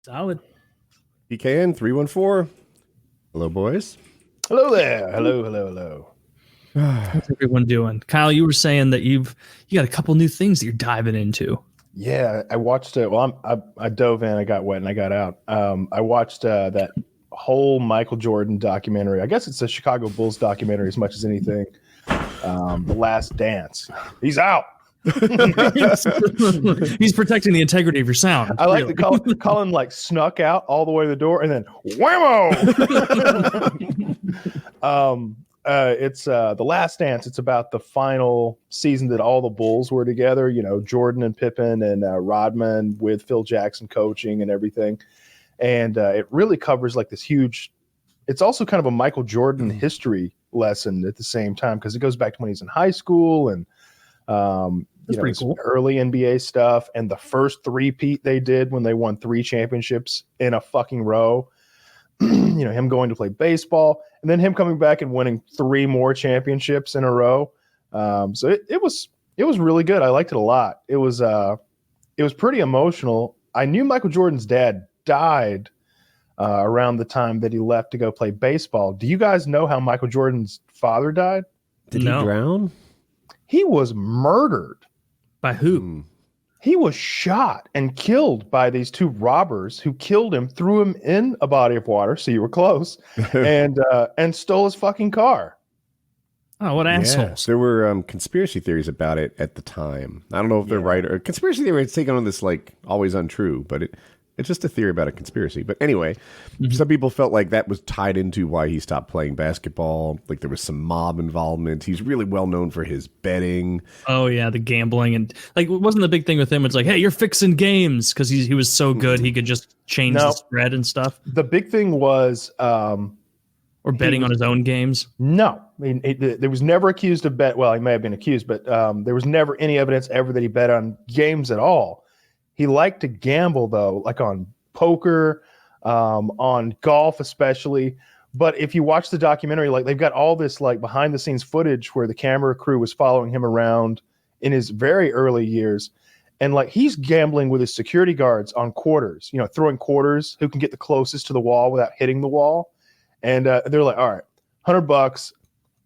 Solid. PKN 314. Hello, boys. Hello there. Hello. How's everyone doing? Kyle, you were saying that you got a couple new things that you're diving into. Yeah, I watched it. Well, I dove in, I got wet, and I got out. I watched that whole Michael Jordan documentary. I guess it's a Chicago Bulls documentary as much as anything. The Last Dance. He's out. He's protecting the integrity of your sound. I like to call him like snuck out all the way to the door and then whammo. It's The Last Dance. It's about the final season that all the Bulls were together. You know, Jordan and Pippen and Rodman with Phil Jackson coaching and everything. And it really covers like this huge. It's also kind of a Michael Jordan history lesson at the same time because it goes back to when he's in high school and. That's pretty cool. Early NBA stuff and the first three-peat they did when they won 3 championships in a fucking row. You know, him going to play baseball and then him coming back and winning 3 more championships in a row. So it was really good. I liked it a lot. It was pretty emotional. I knew Michael Jordan's dad died around the time that he left to go play baseball. Do you guys know how Michael Jordan's father died? Did he drown? He was murdered. By who? He was shot and killed by these 2 robbers who killed him, threw him in a body of water. So you were close, and stole his fucking car. Oh, what assholes! There were conspiracy theories about it at the time. I don't know if they're right or conspiracy theory. It's taken on this like always untrue, but it's just a theory about a conspiracy. But anyway, some people felt like that was tied into why he stopped playing basketball. Like there was some mob involvement. He's really well known for his betting. Oh yeah, the gambling and like wasn't the big thing with him? It's like, hey, you're fixing games because he was so good he could just change the spread and stuff. The big thing was or betting on his own games. No, I mean there was never accused of bet. Well, he may have been accused, but there was never any evidence ever that he bet on games at all. He liked to gamble, though, like on poker, on golf especially. But if you watch the documentary, like they've got all this like behind-the-scenes footage where the camera crew was following him around in his very early years. And like he's gambling with his security guards on quarters, you know, throwing quarters, who can get the closest to the wall without hitting the wall. And they're like, all right, $100,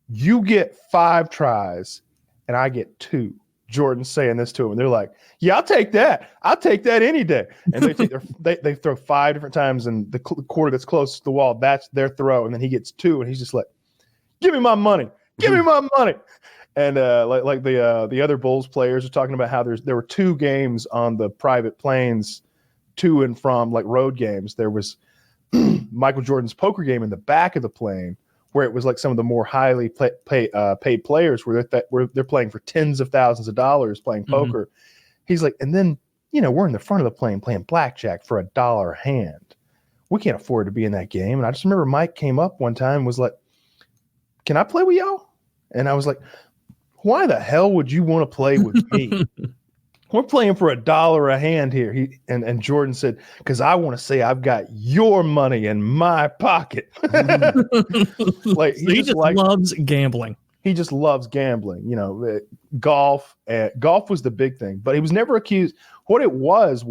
you get 5 tries and I get 2. Jordan's saying this to him, and they're like, "Yeah, I'll take that. I'll take that any day." And they throw 5 different times, and the quarter that's closest to the wall, that's their throw, and then he gets 2, and he's just like, "Give me my money, give me my money." And like the other Bulls players are talking about how there were 2 games on the private planes to and from like road games. There was Michael Jordan's poker game in the back of the plane, where it was like some of the more highly paid players where they're playing for tens of thousands of dollars playing poker. He's like, and then, you know, we're in the front of the plane playing blackjack for $1 a hand. We can't afford to be in that game. And I just remember Mike came up one time and was like, "Can I play with y'all?" And I was like, "Why the hell would you want to play with me? We're playing for $1 a hand here." And Jordan said, "Because I want to say I've got your money in my pocket." Like he just loves gambling. He just loves gambling. You know, golf. Golf was the big thing, but he was never accused. What it was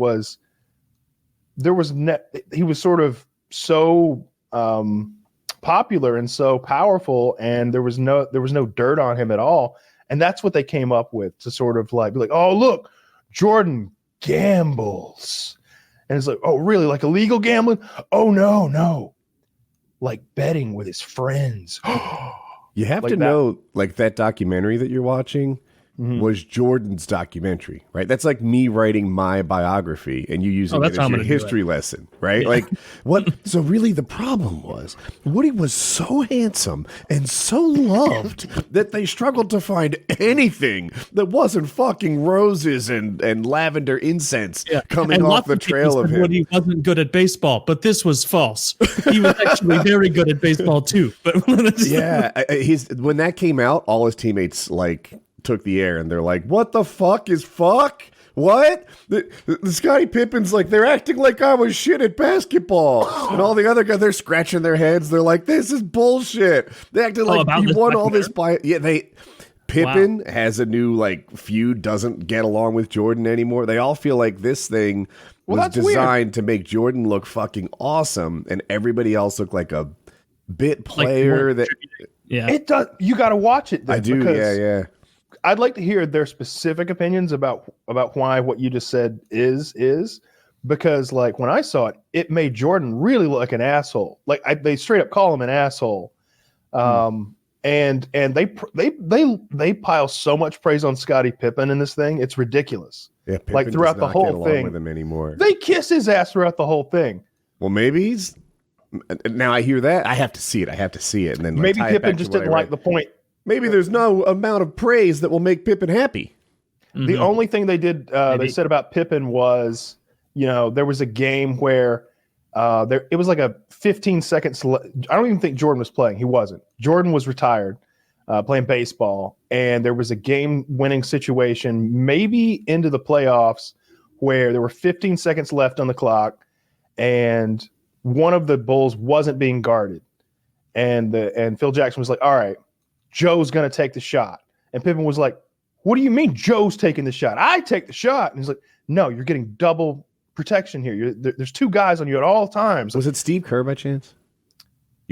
there was he was sort of so popular and so powerful, and there was no dirt on him at all. And that's what they came up with to sort of like be like, "Oh, look, Jordan gambles." And it's like, "Oh, really? Like illegal gambling?" "Oh, no. Like betting with his friends." You have to know, like that documentary that you're watching was Jordan's documentary, right? That's like me writing my biography and you using it as your history lesson, right? Yeah. Like what? So really the problem was Woody was so handsome and so loved that they struggled to find anything that wasn't fucking roses and lavender incense coming off the trail of him. Woody wasn't good at baseball, but this was false. He was actually very good at baseball too. But when that came out, all his teammates like took the air and they're like, "What the fuck is fuck? What?" The Scottie Pippen's like, "They're acting like I was shit at basketball." And all the other guys, they're scratching their heads. They're like, "This is bullshit." They acted like he won all this by Pippen has a new like feud, doesn't get along with Jordan anymore. They all feel like this thing was designed to make Jordan look fucking awesome, and everybody else looked like a bit player. It does. You got to watch it. Then, I do. Yeah. I'd like to hear their specific opinions about why what you just said is because like when I saw it, it made Jordan really look like an asshole. Like they straight up call him an asshole. And they pile so much praise on Scottie Pippen in this thing. It's ridiculous. Yeah, Pippen like throughout the whole thing with him anymore. They kiss his ass throughout the whole thing. Well, maybe he's now I hear that. I have to see it. And then maybe Pippen just didn't like the point. Maybe there's no amount of praise that will make Pippen happy. Mm-hmm. The only thing they did they said about Pippen was, there was a game where it was like a 15 seconds. I don't even think Jordan was playing. He wasn't. Jordan was retired, playing baseball, and there was a game-winning situation, maybe into the playoffs, where there were 15 seconds left on the clock, and one of the Bulls wasn't being guarded, and Phil Jackson was like, "All right, Joe's going to take the shot," and Pippen was like, "What do you mean Joe's taking the shot? I take the shot," and he's like, "No, you're getting double protection here. There's two guys on you at all times." Was it Steve Kerr by chance?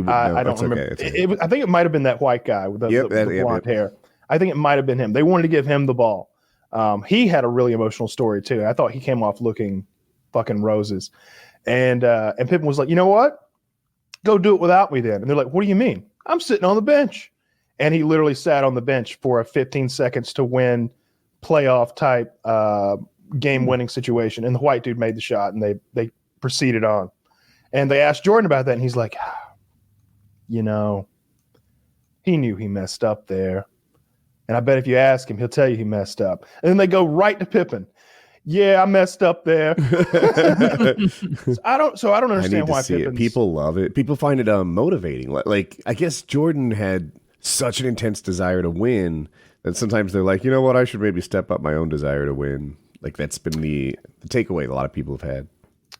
I don't remember. Okay. I think it might have been that white guy with the blonde hair. I think it might have been him. They wanted to give him the ball. He had a really emotional story too. I thought he came off looking fucking roses. And Pippen was like, "You know what? Go do it without me then." And they're like, "What do you mean? I'm sitting on the bench." And he literally sat on the bench for a 15 seconds to win playoff type game-winning situation, and the white dude made the shot, and they proceeded on. And they asked Jordan about that, and he's like, he knew he messed up there. And I bet if you ask him, he'll tell you he messed up. And then they go right to Pippen. "Yeah, I messed up there." I don't understand why Pippen. People love it. People find it motivating. Like I guess Jordan had such an intense desire to win that sometimes they're like, you know what, I should maybe step up my own desire to win. Like that's been the takeaway a lot of people have had.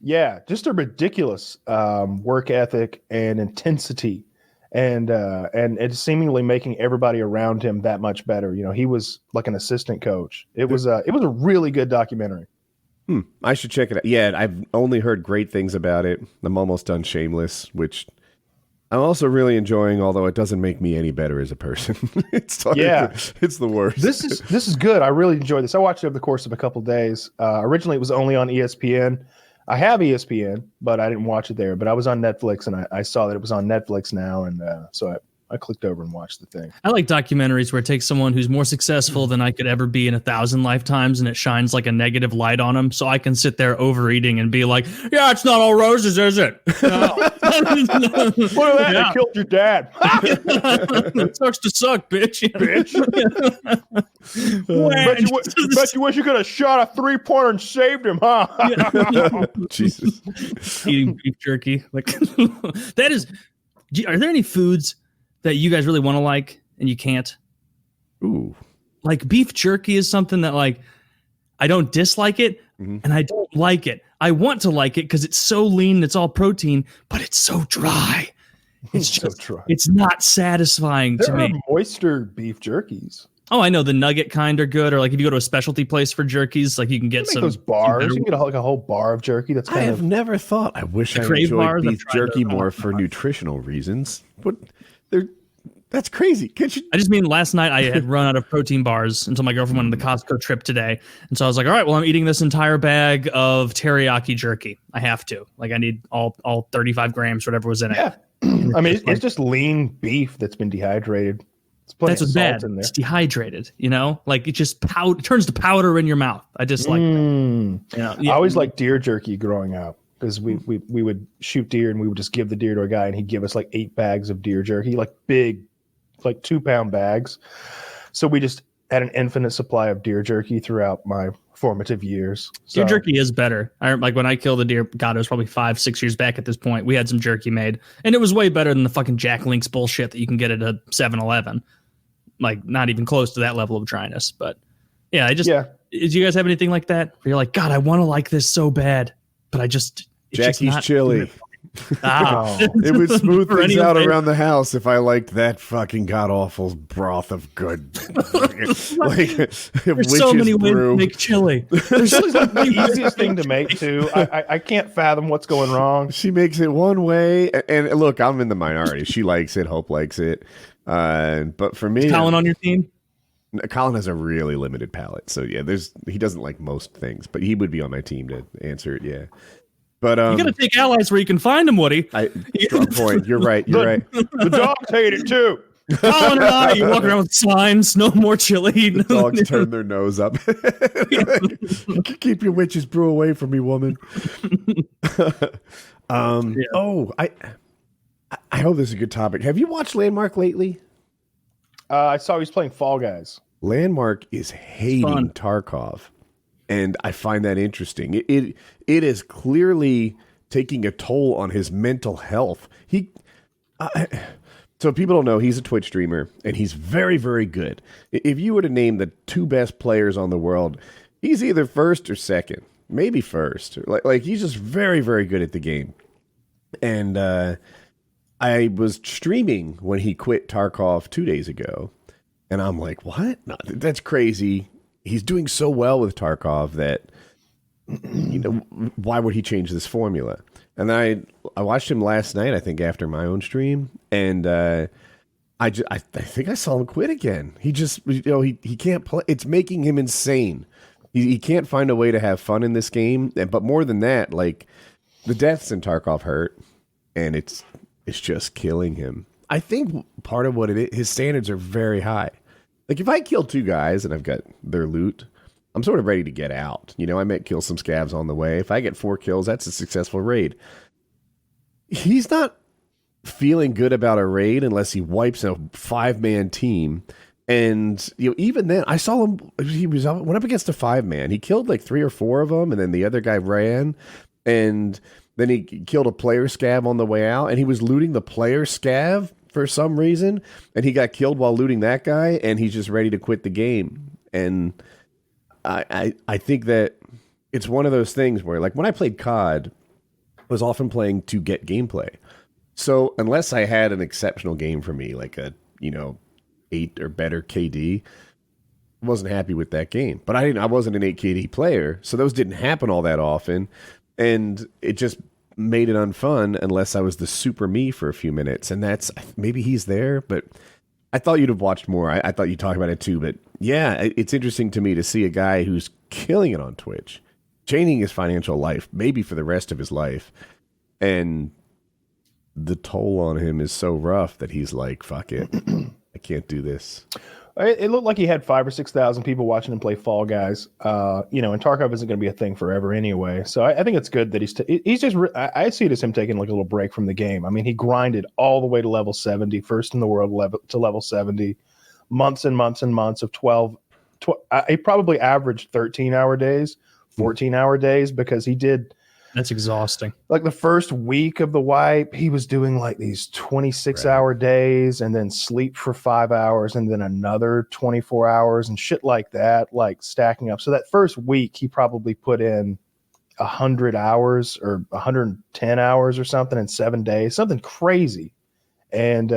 Yeah, just a ridiculous work ethic and intensity, and it's seemingly making everybody around him that much better. He was like an assistant coach. It was a really good documentary. I should check it out. Yeah, I've only heard great things about it. I'm almost done Shameless, which I'm also really enjoying, although it doesn't make me any better as a person. It's the worst. This is good. I really enjoyed this. I watched it over the course of a couple of days. Originally, it was only on ESPN. I have ESPN, but I didn't watch it there. But I was on Netflix, and I saw that it was on Netflix now, and so I clicked over and watched the thing. I like documentaries where it takes someone who's more successful than I could ever be in 1,000 lifetimes, and it shines like a negative light on them, so I can sit there overeating and be like, "Yeah, it's not all roses, is it?" No. Look at that! Yeah. They killed your dad. It sucks to suck, bitch. Bet you wish you could have shot a 3-pointer and saved him, huh? Jesus. Eating beef jerky, like that is. Are there any foods that you guys really want to like and you can't? Ooh. Like beef jerky is something that like I don't dislike it and I don't like it. I want to like it because it's so lean and it's all protein, but it's so dry. It's just so dry. It's not satisfying to me. There are moister beef jerkies. Oh, I know the nugget kind are good, or like if you go to a specialty place for jerkies, like you can get some those bars. You can get like a whole bar of jerky. That's I have never thought. I wish I enjoyed beef jerky more for nutritional reasons, but that's crazy. I just mean last night I had run out of protein bars until my girlfriend went on the Costco trip today, and so I was like, all right, well I'm eating this entire bag of teriyaki jerky. I have to. Like I need all 35 grams, whatever was in it. Yeah, I mean it's just lean beef that's been dehydrated. That's what's bad. It's dehydrated, like it just it turns to powder in your mouth. I just like that. I always liked deer jerky growing up because we would shoot deer and we would just give the deer to a guy and he'd give us like 8 bags of deer jerky, like big, like 2-pound bags. So we just had an infinite supply of deer jerky throughout my formative years. Deer jerky is better. Like when I killed a deer, God, it was probably 5-6 years back at this point. We had some jerky made and it was way better than the fucking Jack Link's bullshit that you can get at a 7-Eleven. Like not even close to that level of dryness, but did you guys have anything like that where you're like, God, I want to like this so bad, but Jackie's chili. It would smooth things out around the house if I liked that fucking god awful broth of good. There's so many ways to make chili. There's the easiest thing to make too. I can't fathom what's going wrong. She makes it one way, and look, I'm in the minority. She likes it. Hope likes it. But for me, is Colin on your team? Colin has a really limited palate, so yeah, he doesn't like most things, but he would be on my team to answer it. Yeah. But you got to take allies where you can find them, Woody. Strong point. You're right. The dogs hate it too. Colin and I, you walk around with signs, no more chili. The dogs turn their nose up. Keep your witch's brew away from me, woman. Oh, I hope this is a good topic. Have you watched Landmark lately? I saw he's playing Fall Guys. Landmark is hating Tarkov. And I find that interesting. It is clearly taking a toll on his mental health. So people don't know, he's a Twitch streamer, and he's very, very good. If you were to name the two best players on the world, he's either first or second, maybe first. Like he's just very, very good at the game. And I was streaming when he quit Tarkov 2 days ago, and I'm like, what? No, that's crazy. He's doing so well with Tarkov that, why would he change this formula? And then I watched him last night, I think after my own stream, and I think I saw him quit again. He just, he can't play. It's making him insane. He can't find a way to have fun in this game. But more than that, like the deaths in Tarkov hurt, and it's just killing him. I think part of what it is, his standards are very high. Like, if I kill two guys and I've got their loot, I'm sort of ready to get out. I might kill some scavs on the way. If I get 4 kills, that's a successful raid. He's not feeling good about a raid unless he wipes a 5-man team. And, even then, I saw him, went up against a 5-man. He killed like 3 or 4 of them, and then the other guy ran. And then he killed a player scav on the way out, and he was looting the player scav for some reason, and he got killed while looting that guy, and he's just ready to quit the game. And I think that it's one of those things where, like, when I played COD, I was often playing to get gameplay. So unless I had an exceptional game for me, like a 8 or better KD, I wasn't happy with that game. But I wasn't an 8 KD player, so those didn't happen all that often, and it just made it unfun unless I was the super me for a few minutes. And that's, maybe he's there, but I thought you'd have watched more. I thought you'd talk about it too, but yeah, it's interesting to me to see a guy who's killing it on Twitch, changing his financial life, maybe for the rest of his life. And the toll on him is so rough that he's like, fuck it. I can't do this. It looked like he had 5,000 or 6,000 people watching him play Fall Guys. And Tarkov isn't going to be a thing forever anyway. So I think it's good that he's just. I see it as him taking like a little break from the game. I mean, he grinded all the way to level 70, first in the world to level 70, months and months and months of 12. He probably averaged 13-hour days, 14-hour days, because he did. That's exhausting. Like the first week of the wipe, he was doing like these 26-hour days, and then sleep for 5 hours, and then another 24 hours and shit like that, like stacking up. So that first week, he probably put in 100 hours or 110 hours or something in 7 days, something crazy. And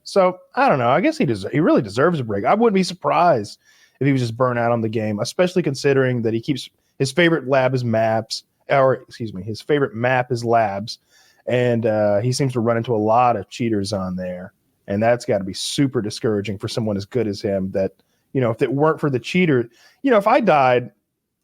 so I don't know. I guess he really deserves a break. I wouldn't be surprised if he was just burnt out on the game, especially considering that he keeps his favorite lab is maps. His favorite map is labs, and he seems to run into a lot of cheaters on there, and that's got to be super discouraging for someone as good as him. That, if it weren't for the cheater, if I died,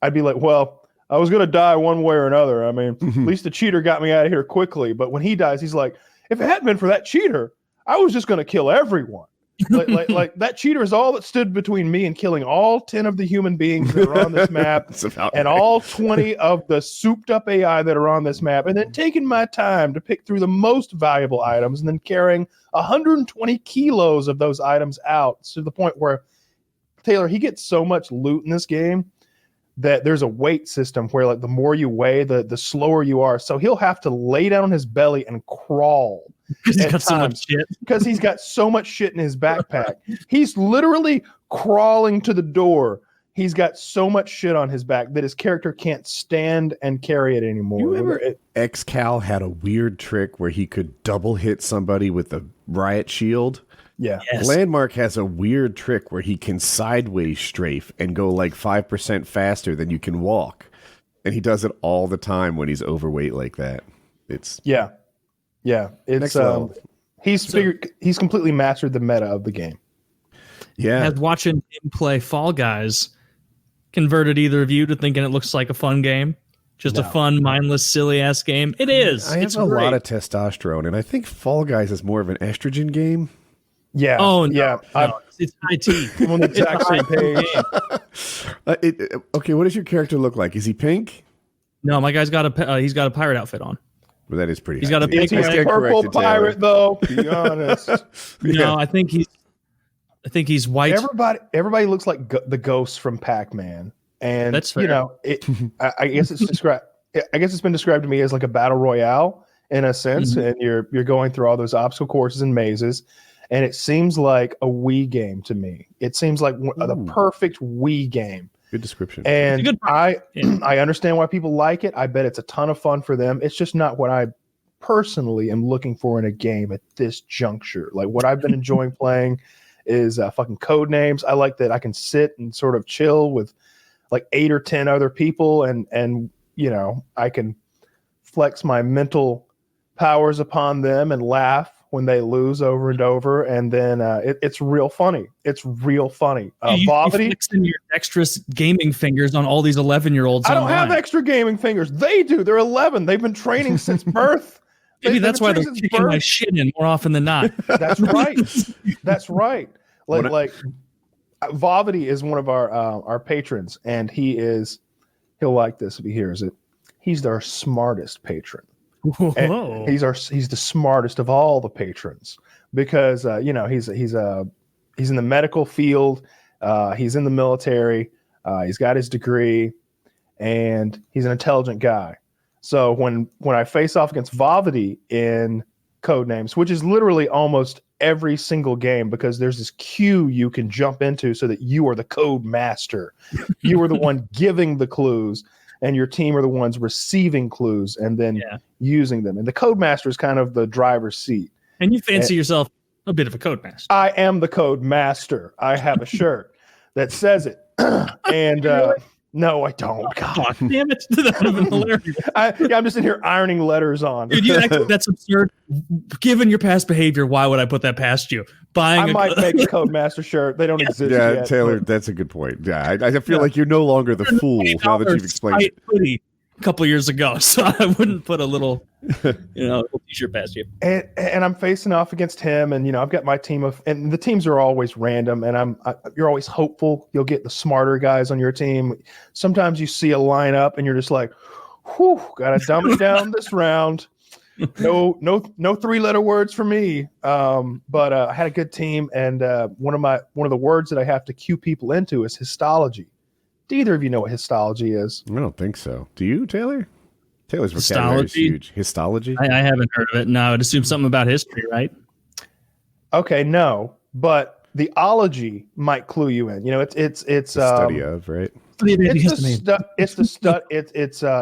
I'd be like, well, I was going to die one way or another. I mean, at least the cheater got me out of here quickly. But when he dies, he's like, if it hadn't been for that cheater, I was just going to kill everyone. like that cheater is all that stood between me and killing all 10 of the human beings that are on this map and all 20 of the souped up AI that are on this map, and then taking my time to pick through the most valuable items and then carrying 120 kilos of those items out to the point where Taylor, he gets so much loot in this game that there's a weight system where, like, the more you weigh, the slower you are. So he'll have to lay down on his belly and crawl. Because he's got so much shit. Because he's got so much shit in his backpack. He's literally crawling to the door. he's got so much shit on his back that his character can't stand and carry it anymore. You remember X-Cal had a weird trick where he could double hit somebody with a riot shield? Yeah. Yes. Landmark has a weird trick where he can sideways strafe and go like 5% faster than you can walk. And he does it all the time when he's overweight like that. It's Yeah. It's he's completely mastered the meta of the game. Yeah. Has watching him play Fall Guys converted either of you to thinking it looks like a fun game? Just a fun, mindless, silly ass game? It is. I have a lot of testosterone, and I think Fall Guys is more of an estrogen game. Yeah. Oh, no, yeah. no. It's IT. I'm on the exact same page. Okay, what does your character look like? Is he pink? No, my guy's got he's got a pirate outfit on. Well, that is pretty. He's got a He's a purple pirate, though. Be honest. No, I think he's white. Everybody looks like the ghost from Pac-Man, and that's fair. You know, I guess it's described. I guess it's been described to me as like a battle royale in a sense, and you're going through all those obstacle courses and mazes. And it seems like a Wii game to me. It seems like the perfect Wii game. Good description. And I understand why people like it. I bet it's a ton of fun for them. It's just not what I personally am looking for in a game at this juncture. Like what I've been enjoying playing is fucking code names. I like that I can sit and sort of chill with like 8 or 10 other people, and you know, I can flex my mental powers upon them and laugh when they lose over and over, and then it's real funny. It's real funny. Vavity, flexing your dexterous gaming fingers on all these 11-year-olds. I don't have extra gaming fingers. They do. They're 11. They've been training since birth. Maybe that's why they're kicking my shit in more often than not. That's right. That's right. Like Vavity is one of our patrons, and he'll like this if he hears it. He's our smartest patron. He's the smartest of all the patrons because you know he's in the medical field, he's in the military, he's got his degree, and he's an intelligent guy. So when I face off against Vavity in Codenames, which is literally almost every single game, because there's this queue you can jump into so that you are the code master, you are the one giving the clues, and your team are the ones receiving clues and then using them. And the code master is kind of the driver's seat. And you fancy yourself a bit of a code master. I am the code master. I have a shirt that says it. And no, I don't. God damn it. That would have been hilarious. I'm just in here ironing letters on. Dude, that's absurd. Given your past behavior, why would I put that past you? I might make a code master shirt. They don't exist yet. Yeah, Taylor, that's a good point. Yeah, I feel like you're no longer the fool now that you've explained it. A couple of years ago, so I wouldn't put a little, t-shirt past you. And I'm facing off against him, and I've got my team and the teams are always random, and you're always hopeful you'll get the smarter guys on your team. Sometimes you see a lineup, and you're just like, "Whew, gotta dumb it down this round." No 3-letter words for me. But I had a good team, and one of the words that I have to cue people into is histology. Do either of you know what histology is? I don't think so. Do you, Taylor? Taylor's vocabulary is huge. Histology? I haven't heard of it. No, I'd assume something about history, right? Okay, no, but the ology might clue you in. It's the study of, right? It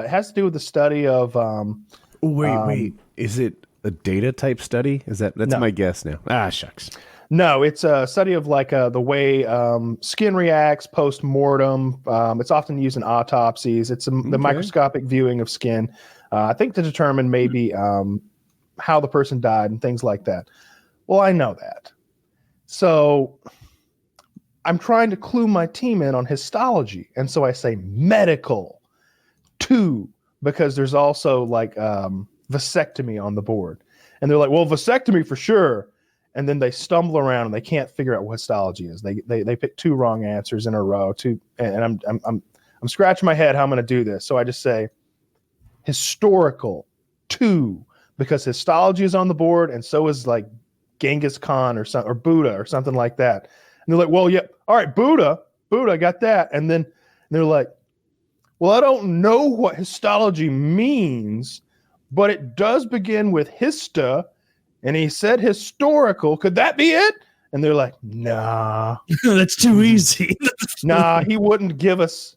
has to do with the study of. Wait. Is it a data type study? That's no. My guess now. Ah, shucks. No, it's a study of the way skin reacts post-mortem. It's often used in autopsies. It's the microscopic viewing of skin, I think to determine maybe how the person died and things like that. Well, I know that. So I'm trying to clue my team in on histology. And so I say medical 2, because there's also vasectomy on the board. And they're like, well, vasectomy for sure. And then they stumble around and they can't figure out what histology is. They pick 2 wrong answers in a row. And I'm scratching my head how I'm going to do this. So I just say historical 2, because histology is on the board, and so is Genghis Khan or Buddha or something like that. And they're like, well, yeah, all right, Buddha, got that. And then they're like, well, I don't know what histology means, but it does begin with hista. And he said historical. Could that be it? And they're like, nah. That's too easy. Nah, he wouldn't give us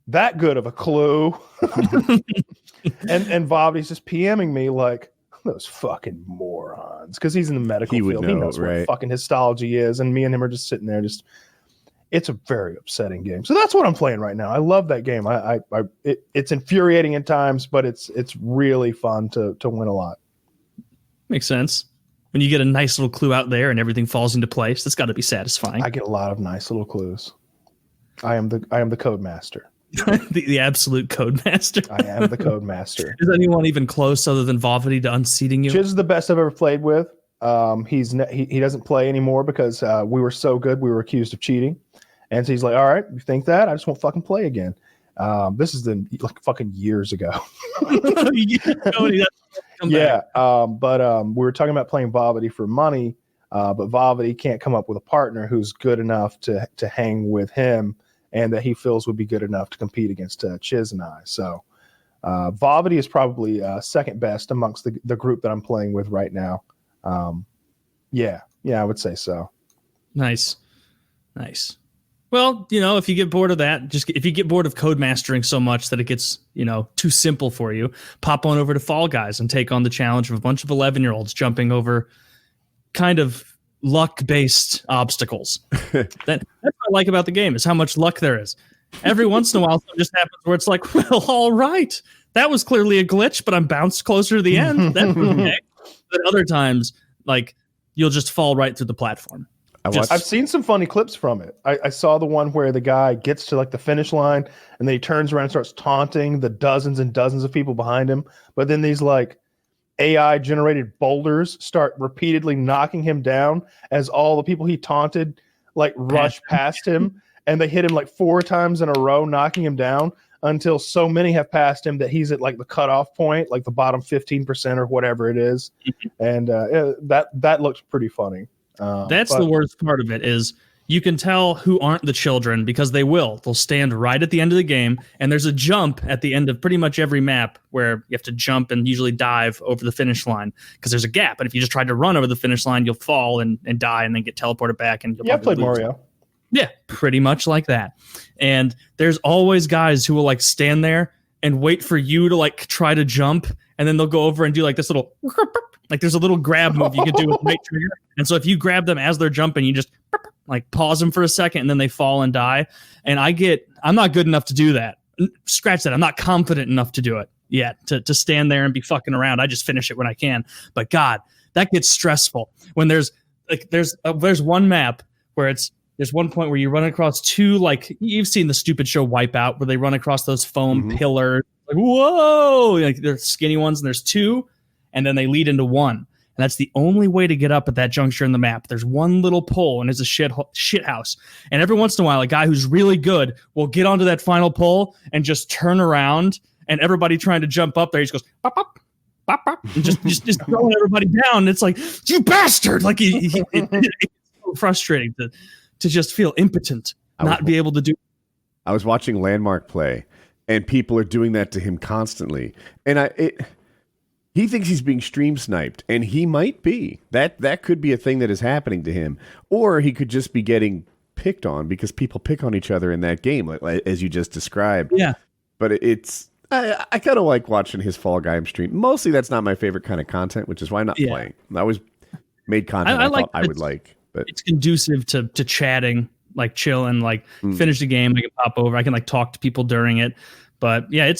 that good of a clue. and Bobby's just PMing me like, those fucking morons. Because he's in the medical field. He knows what fucking histology is. And me and him are just sitting there just... It's a very upsetting game. So that's what I'm playing right now. I love that game. It's infuriating at times, but it's really fun to win a lot. Makes sense. When you get a nice little clue out there and everything falls into place, that's got to be satisfying. I get a lot of nice little clues. I am the code master. the absolute code master. I am the code master. Is anyone even close other than Vavity to unseating you? Chiz is the best I've ever played with. He doesn't play anymore because we were so good. We were accused of cheating. And so he's like, all right, you think that? I just won't fucking play again. This is like fucking years ago. Yeah. But we were talking about playing Vavity for money, but Vavity can't come up with a partner who's good enough to hang with him and that he feels would be good enough to compete against Chiz and I. So Vavity is probably second best amongst the group that I'm playing with right now. Yeah, I would say so. Nice. Well, if you get bored of that, if you get bored of code mastering so much that it gets, too simple for you, pop on over to Fall Guys and take on the challenge of a bunch of 11-year-olds jumping over kind of luck-based obstacles. That's what I like about the game is how much luck there is. Every once in a while, something just happens where it's like, well, all right, that was clearly a glitch, but I'm bounced closer to the end. That's okay. But other times, like, you'll just fall right through the platform. I've seen some funny clips from it. I saw the one where the guy gets to like the finish line and then he turns around and starts taunting the dozens and dozens of people behind him. But then these like AI generated boulders start repeatedly knocking him down as all the people he taunted like rush past him, and they hit him like 4 times in a row, knocking him down until so many have passed him that he's at like the cutoff point, like the bottom 15% or whatever it is. And that looked pretty funny. That's the worst part of it is you can tell who aren't the children because they'll stand right at the end of the game, and there's a jump at the end of pretty much every map where you have to jump and usually dive over the finish line because there's a gap. And if you just tried to run over the finish line, you'll fall and die and then get teleported back. And you'll played Mario. Yeah, pretty much like that. And there's always guys who will like stand there and wait for you to like try to jump, and then they'll go over and do like this little like there's a little grab move you can do with the right trigger. And so if you grab them as they're jumping, you just like pause them for a second and then they fall and die. And I'm not good enough to do that. Scratch that. I'm not confident enough to do it yet to stand there and be fucking around. I just finish it when I can. But God, that gets stressful when there's one map where there's one point where you run across 2, like you've seen the stupid show Wipeout where they run across those foam pillars. Like, whoa, like they're skinny ones and there's 2 and then they lead into 1. And that's the only way to get up at that juncture in the map. There's one little pole and it's a shit house. And every once in a while, a guy who's really good will get onto that final pole and just turn around, and everybody trying to jump up there, he just goes, pop, pop, pop, pop, and just throwing everybody down. And it's like, you bastard. Like it's so frustrating to just feel impotent, be able to do. I was watching Landmark play, and people are doing that to him constantly. And he thinks he's being stream sniped, and he might be. That could be a thing that is happening to him. Or he could just be getting picked on because people pick on each other in that game, like as you just described. Yeah. But I kind of like watching his Fall Guy stream. Mostly that's not my favorite kind of content, which is why I'm not playing. I always made content I thought I would like. But it's conducive to chatting, like chill and like finish the game. I can pop over. I can like talk to people during it. But yeah,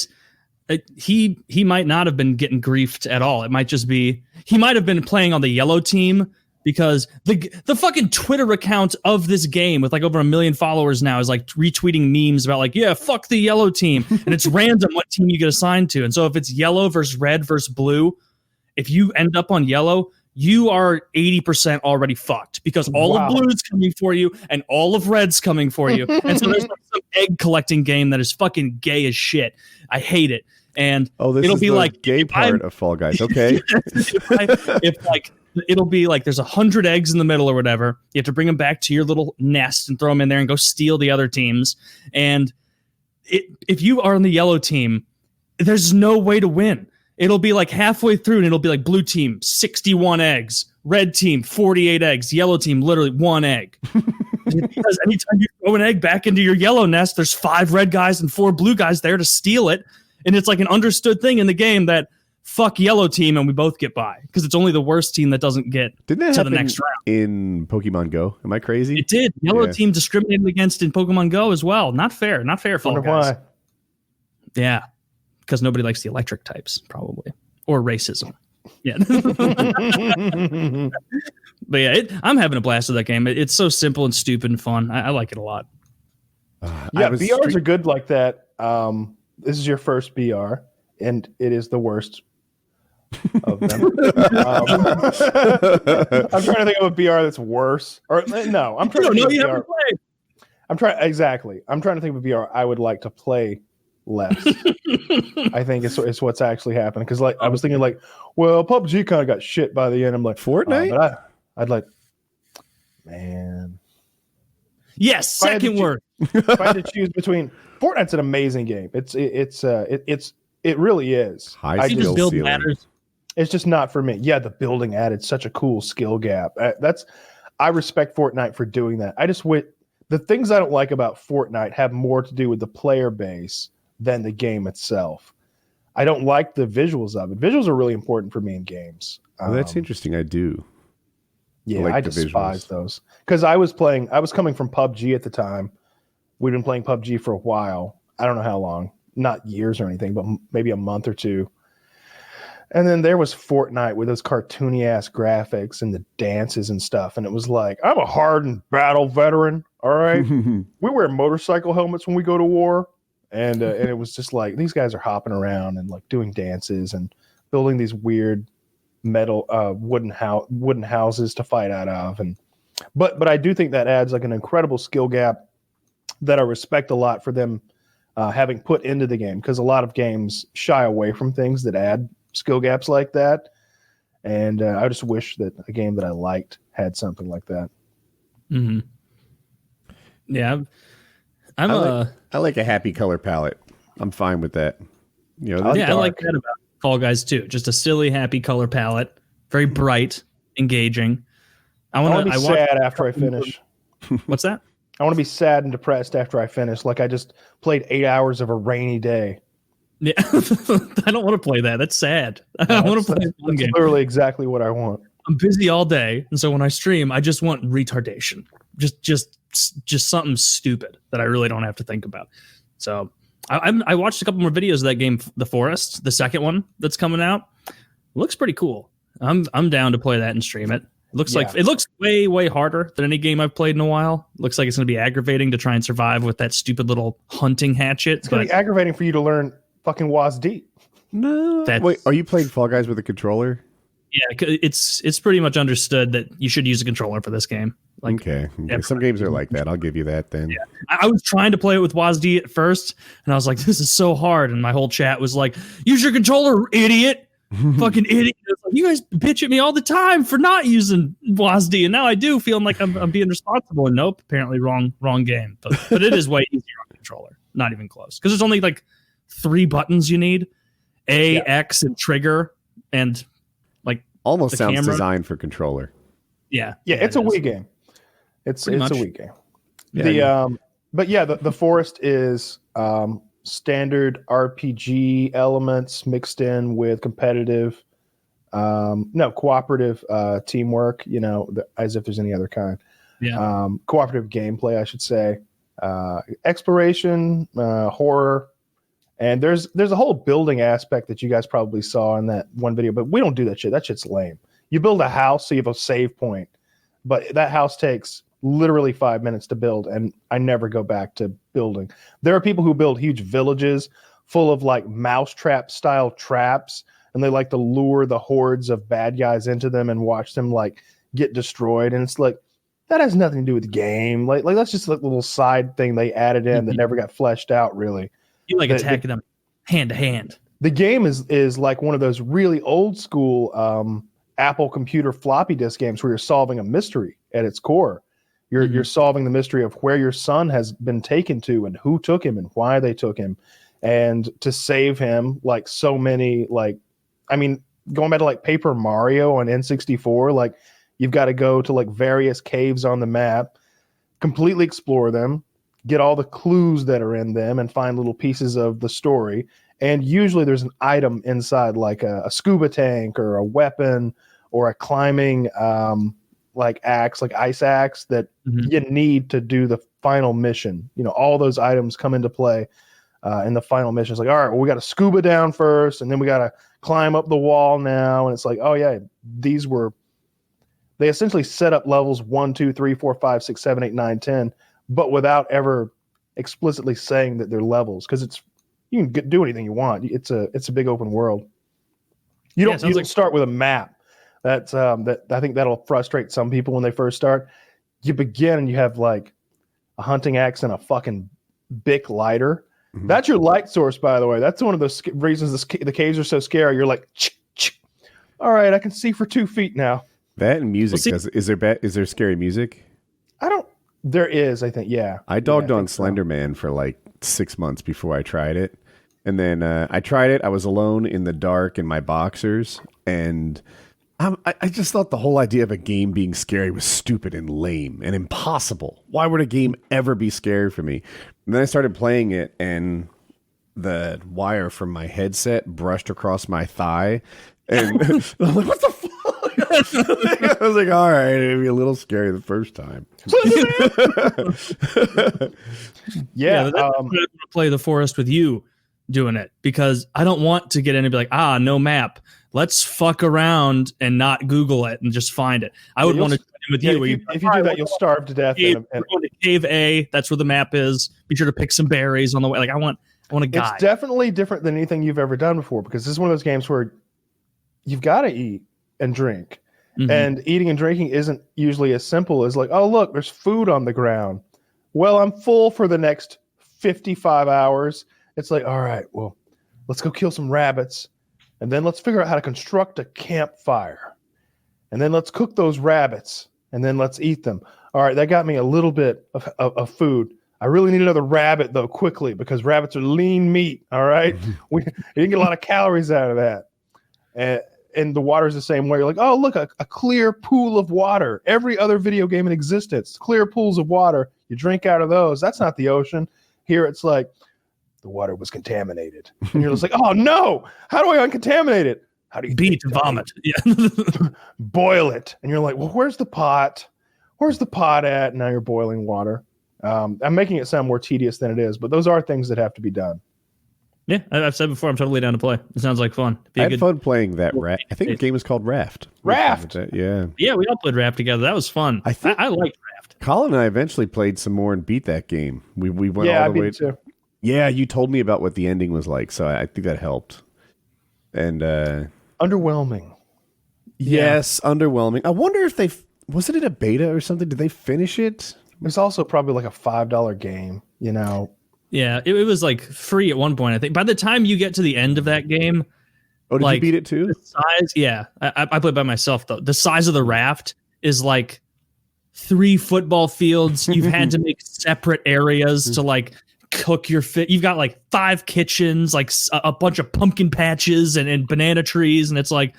he might not have been getting griefed at all. It might just be he might have been playing on the yellow team because the fucking Twitter account of this game with like over 1 million followers now is like retweeting memes about like, yeah, fuck the yellow team. And it's random what team you get assigned to. And so if it's yellow versus red versus blue, if you end up on yellow, you are 80% already fucked because all of blue's coming for you and all of red's coming for you. And so there's like some egg collecting game that is fucking gay as shit. I hate it. And it'll be like gay part of Fall Guys. Okay. if like it'll be like there's 100 eggs in the middle or whatever. You have to bring them back to your little nest and throw them in there and go steal the other teams. And if you are on the yellow team, there's no way to win. It'll be like halfway through and it'll be like blue team, 61 eggs, red team 48 eggs, yellow team literally 1 egg. Because anytime you throw an egg back into your yellow nest, there's 5 red guys and 4 blue guys there to steal it. And it's like an understood thing in the game that fuck yellow team and we both get by because it's only the worst team that doesn't get to the next round. In Pokemon Go? Am I crazy? It did. Yellow team discriminated against in Pokemon Go as well. Not fair. Fall Guys. Why? Yeah, because nobody likes the electric types, probably, or racism. Yeah. But yeah, I'm having a blast with that game. It's so simple and stupid and fun. I like it a lot. BRs are good like that. This is your first BR, and it is the worst of them. I'm trying to think of a BR that's worse. Or no, I'm trying to think of a BR. I'm trying to think of a BR I would like to play less. I think it's what's actually happening because I was thinking well, PUBG kind of got shit by the end. I'm like Fortnite, but I'd like, man. Yes, second word. If I had to choose between Fortnite's an amazing game. It really is. High skill build matters. It's just not for me. Yeah, the building added such a cool skill gap. I respect Fortnite for doing that. The things I don't like about Fortnite have more to do with the player base than the game itself. I don't like the visuals of it. Visuals are really important for me in games. That's interesting. I do. Yeah, I despise those because I was coming from PUBG at the time. We'd been playing PUBG for a while. I don't know how long, not years or anything, but maybe a month or two. And then there was Fortnite with those cartoony ass graphics and the dances and stuff. And it was like, I'm a hardened battle veteran. All right. We wear motorcycle helmets when we go to war. And it was just like, these guys are hopping around and like doing dances and building these weird metal wooden houses to fight out of. But I do think that adds like an incredible skill gap that I respect a lot for them having put into the game, because a lot of games shy away from things that add skill gaps like that. And I just wish that a game that I liked had something like that. Mm-hmm. Yeah. I like a happy color palette. I'm fine with that. I like that about Fall Guys too. Just a silly, happy color palette, very bright, engaging. I want to be sad after I finish. What's that? I want to be sad and depressed after I finish. Like I just played 8 hours of a rainy day. Yeah, I don't want to play that. That's sad. I want to play a fun game. Literally exactly what I want. I'm busy all day, and so when I stream, I just want retardation. Just something stupid that I really don't have to think about. So I watched a couple more videos of that game, The Forest, the second one that's coming out. It looks pretty cool. I'm down to play that and stream it. It looks way, way harder than any game I've played in a while. It looks like it's going to be aggravating to try and survive with that stupid little hunting hatchet. It's going to be aggravating for you to learn fucking WoodysD. No. Wait, are you playing Fall Guys with a controller? Yeah, it's pretty much understood that you should use a controller for this game. Okay. Some games are like that. I'll give you that then. Yeah. I was trying to play it with WoodysD at first, and I was like, this is so hard. And my whole chat was like, use your controller, idiot. Fucking idiot. Like, you guys bitch at me all the time for not using WoodysD, and now I do, feeling like I'm being responsible. And nope, apparently wrong game. But it is way easier on controller. Not even close. Because there's only like 3 buttons you need. X, and trigger, and like almost sounds camera. Designed for controller. Yeah. It's a Wii game. It's a Wii game. The Forest is standard RPG elements mixed in with competitive, cooperative teamwork. As if there's any other kind. Yeah. Cooperative gameplay, I should say. Exploration, horror. And there's a whole building aspect that you guys probably saw in that one video, but we don't do that shit. That shit's lame. You build a house so you have a save point, but that house takes literally 5 minutes to build, and I never go back to building. There are people who build huge villages full of like mousetrap style traps, and they like to lure the hordes of bad guys into them and watch them like get destroyed. And it's like, that has nothing to do with the game. Like that's just like a little side thing they added in that never got fleshed out really. You like attacking them hand to hand. The game is like one of those really old school Apple computer floppy disk games where you're solving a mystery at its core. You're solving the mystery of where your son has been taken to and who took him and why they took him, and to save him. Like so many, going back to like Paper Mario on N64, like You've got to go to like various caves on the map, completely explore them, get all the clues that are in them, and find little pieces of the story. And usually there's an item inside, like a scuba tank or a weapon or a climbing like axe, like ice axe, that you need to do the final mission. You know, all those items come into play in the final mission. It's like, all right, well, we got to scuba down first, and then we got to climb up the wall now. And it's like, oh yeah, they essentially set up levels 1, 2, 3, 4, 5, 6, 7, 8, 9, 10, but without ever explicitly saying that they're levels, because you can do anything you want. It's a big open world. You don't start with a map. That's that I think that'll frustrate some people when they first start. You begin and you have like a hunting axe and a fucking Bic lighter. Mm-hmm. That's your light source, by the way. That's one of the reasons the caves are so scary. You're like, all right, I can see for 2 feet now. That and music. Is there scary music? There is, I think, yeah. I dogged on Slender Man for like 6 months before I tried it. And then I tried it. I was alone in the dark in my boxers. And I just thought the whole idea of a game being scary was stupid and lame and impossible. Why would a game ever be scary for me? And then I started playing it, and the wire from my headset brushed across my thigh. And I'm like, what the fuck? I was like, all right, it'd be a little scary the first time. Yeah, I'm going to play the forest with you doing it, because I don't want to get in and be like, no map. Let's fuck around and not Google it and just find it. I would want to do it with you. If you do that, you'll starve to death. We're going to cave A. That's where the map is. Be sure to pick some berries on the way. Like I want a guide. It's definitely different than anything you've ever done before, because this is one of those games where you've got to eat and drink. Mm-hmm. And eating and drinking isn't usually as simple as like, oh, look, there's food on the ground. Well, I'm full for the next 55 hours. It's like, all right, well, let's go kill some rabbits. And then let's figure out how to construct a campfire. And then let's cook those rabbits. And then let's eat them. All right, that got me a little bit of food. I really need another rabbit, though, quickly, because rabbits are lean meat, all right? You didn't get a lot of calories out of that. And the water's the same way. You're like, oh, look, a clear pool of water. Every other video game in existence, clear pools of water. You drink out of those. That's not the ocean. Here it's like, the water was contaminated. And you're just like, oh, no. How do I uncontaminate it? How do you beat vomit? Yeah. Boil it. And you're like, well, where's the pot? Where's the pot at? And now you're boiling water. I'm making it sound more tedious than it is, but those are things that have to be done. Yeah, I've said before, I'm totally down to play. It sounds like fun. I had fun playing that Raft. I think the game was called Raft. Raft! Yeah. Yeah, we all played Raft together. That was fun. I liked Raft. Colin and I eventually played some more and beat that game. We went all the way. Too. Yeah, you told me about what the ending was like, so I think that helped. And underwhelming. Yes, underwhelming. I wonder if wasn't it a beta or something? Did they finish it? It was also probably like a $5 game, you know. Yeah, it was like free at one point, I think. By the time you get to the end of that game, did you beat it too? The size, yeah. I played by myself though. The size of the raft is like 3 football fields. You've had to make separate areas to like cook your fit. You've got like 5 kitchens, like a bunch of pumpkin patches and banana trees, and it's like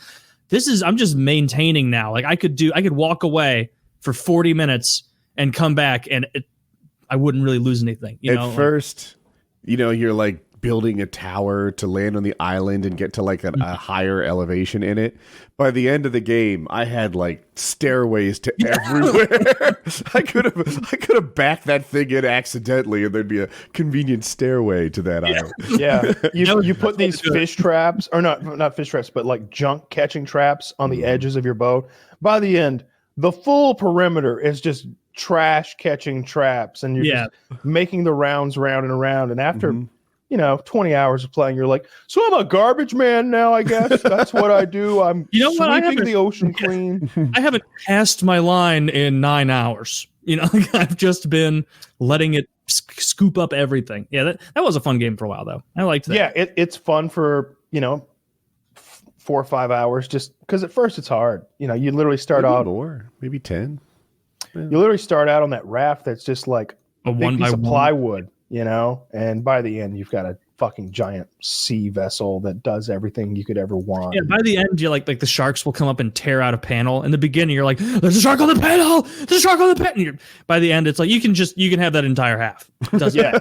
I'm just maintaining now. Like I could walk away for 40 minutes and come back, and I wouldn't really lose anything. At first, you're like building a tower to land on the island and get to like a higher elevation in it. By the end of the game, I had like stairways to everywhere. I could have backed that thing in accidentally, and there'd be a convenient stairway to that island. Yeah, you put these fish traps, or not fish traps, but like junk catching traps on the edges of your boat. By the end, the full perimeter is just trash catching traps, and you're just making the rounds round and around. And after 20 hours of playing, you're like, so I'm a garbage man now, I guess. That's what I do. I'm sweeping the ocean clean. I haven't cast my line in 9 hours. I've just been letting it scoop up everything. Yeah, that was a fun game for a while though. I liked that. Yeah, it's fun for 4 or 5 hours, just because at first it's hard. You literally start out more, maybe 10. You literally start out on that raft that's just like a big piece of plywood, and by the end you've got to fucking giant sea vessel that does everything you could ever want. Yeah, by the end, you like the sharks will come up and tear out a panel. In the beginning, you're like, "There's a shark on the panel! There's a shark on the panel!" By the end, it's like you can have that entire half. Yeah,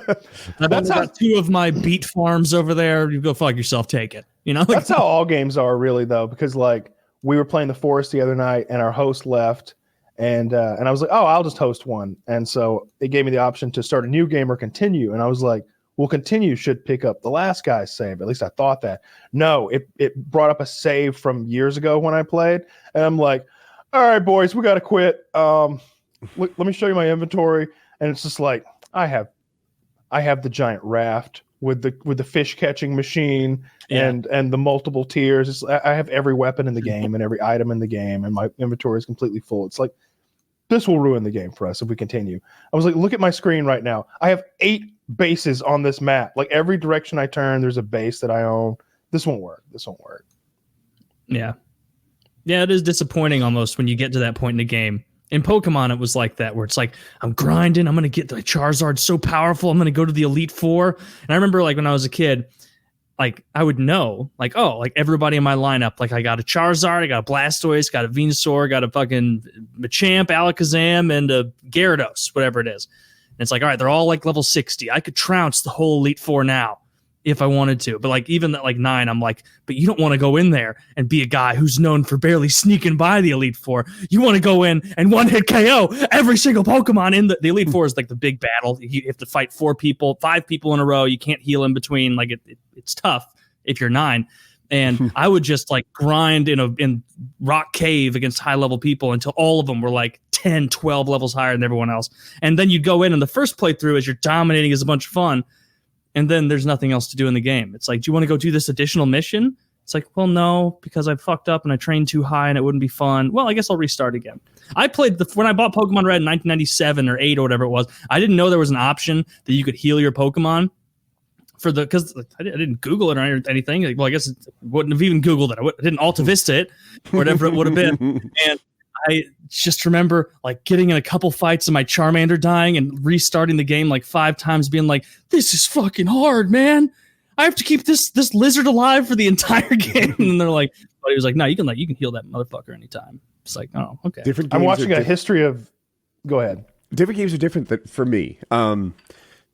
I've got 2 of my beet farms over there. You go fuck yourself. Take it. You know, that's how all games are, really, though, because like we were playing the Forest the other night, and our host left, and I was like, "Oh, I'll just host one," and so it gave me the option to start a new game or continue, and I was like, well, continue should pick up the last guy's save. At least I thought that. No, it brought up a save from years ago when I played. And I'm like, all right, boys, we got to quit. Let me show you my inventory. And it's just like, I have the giant raft with the fish catching machine and the multiple tiers. I have every weapon in the game and every item in the game. And my inventory is completely full. It's like, this will ruin the game for us if we continue. I was like, look at my screen right now. I have 8 bases on this map. Like every direction I turn, there's a base that I own. This won't work. Yeah, it is disappointing almost when you get to that point in the game. In Pokemon, it was like that, where it's like, I'm grinding, I'm gonna get the Charizard so powerful, I'm gonna go to the Elite Four. And I remember like when I was a kid, like I would know, like, oh, like everybody in my lineup, like I got a Charizard, I got a Blastoise, got a Venusaur, got a fucking Machamp, Alakazam, and a Gyarados, whatever it is. And it's like, all right, they're all like level 60. I could trounce the whole Elite Four now if I wanted to. But like even at like 9, I'm like, but you don't want to go in there and be a guy who's known for barely sneaking by the Elite Four. You want to go in and one-hit KO every single Pokemon in the Elite Four is like the big battle. You have to fight 5 people in a row. You can't heal in between. Like it's tough if you're 9. And I would just like grind in Rock Cave against high level people until all of them were like 10, 12 levels higher than everyone else. And then you'd go in and the first playthrough as you're dominating is a bunch of fun. And then there's nothing else to do in the game. It's like, do you want to go do this additional mission? It's like, well, no, because I fucked up and I trained too high and it wouldn't be fun. Well, I guess I'll restart again. I played when I bought Pokemon Red in 1997 or 8 or whatever it was, I didn't know there was an option that you could heal your Pokemon. Because I didn't Google it or anything. Like, well, I guess I wouldn't have even Googled it. I didn't Alta Vista it, whatever it would have been. And I just remember like getting in a couple fights and my Charmander dying and restarting the game like 5 times, being like, "This is fucking hard, man. I have to keep this lizard alive for the entire game." And they're like, but he was like, "No, you can heal that motherfucker anytime." It's like, oh, okay. I'm watching a history of. Go ahead. Different games are different for me.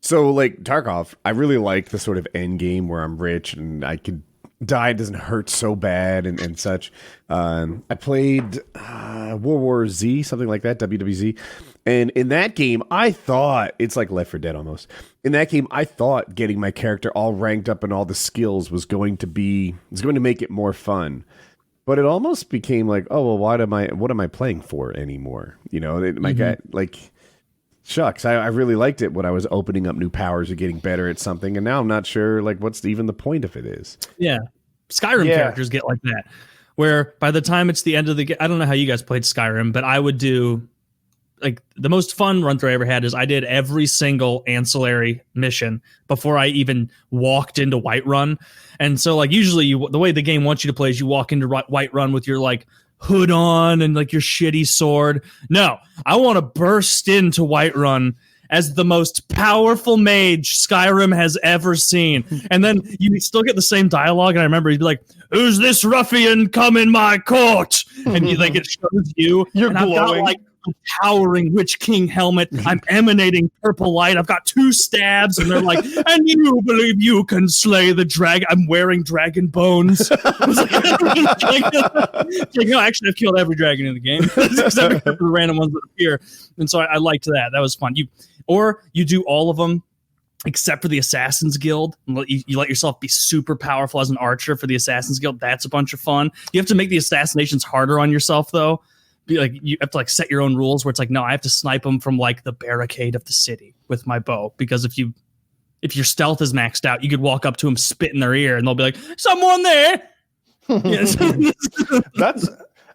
So, like, Tarkov, I really like the sort of end game where I'm rich and I could die, it doesn't hurt so bad and such. I played World War Z, something like that, WWZ. And in that game, I thought, it's like Left 4 Dead almost. In that game, I thought getting my character all ranked up and all the skills was going to make it more fun. But it almost became like, oh, well, what am I playing for anymore? You know, my guy, like... Shucks, I really liked it when I was opening up new powers or getting better at something, and now I'm not sure like what's even the point of it is. Yeah, Skyrim characters get like that, where by the time it's the end of the game, I don't know how you guys played Skyrim, but I would do like the most fun run through I ever had is I did every single ancillary mission before I even walked into Whiterun, and so like usually the way the game wants you to play is you walk into Whiterun with your like hood on and like your shitty sword. No, I want to burst into Whiterun as the most powerful mage Skyrim has ever seen. And then you still get the same dialogue. And I remember he'd be like, "Who's this ruffian come in my court?" And you like it shows you. You're glowing. I've got like a towering Witch King helmet. I'm emanating purple light. I've got 2 stabs, and they're like, "And you believe you can slay the dragon?" I'm wearing dragon bones. I was like, no, actually, I've killed every dragon in the game except for the random ones that appear. And so I liked that. That was fun. You do all of them except for the Assassin's Guild. You let yourself be super powerful as an archer for the Assassin's Guild. That's a bunch of fun. You have to make the assassinations harder on yourself, though. You have to like set your own rules where it's like, no, I have to snipe them from like the barricade of the city with my bow, because if your stealth is maxed out, you could walk up to them, spit in their ear, and they'll be like, "Someone there."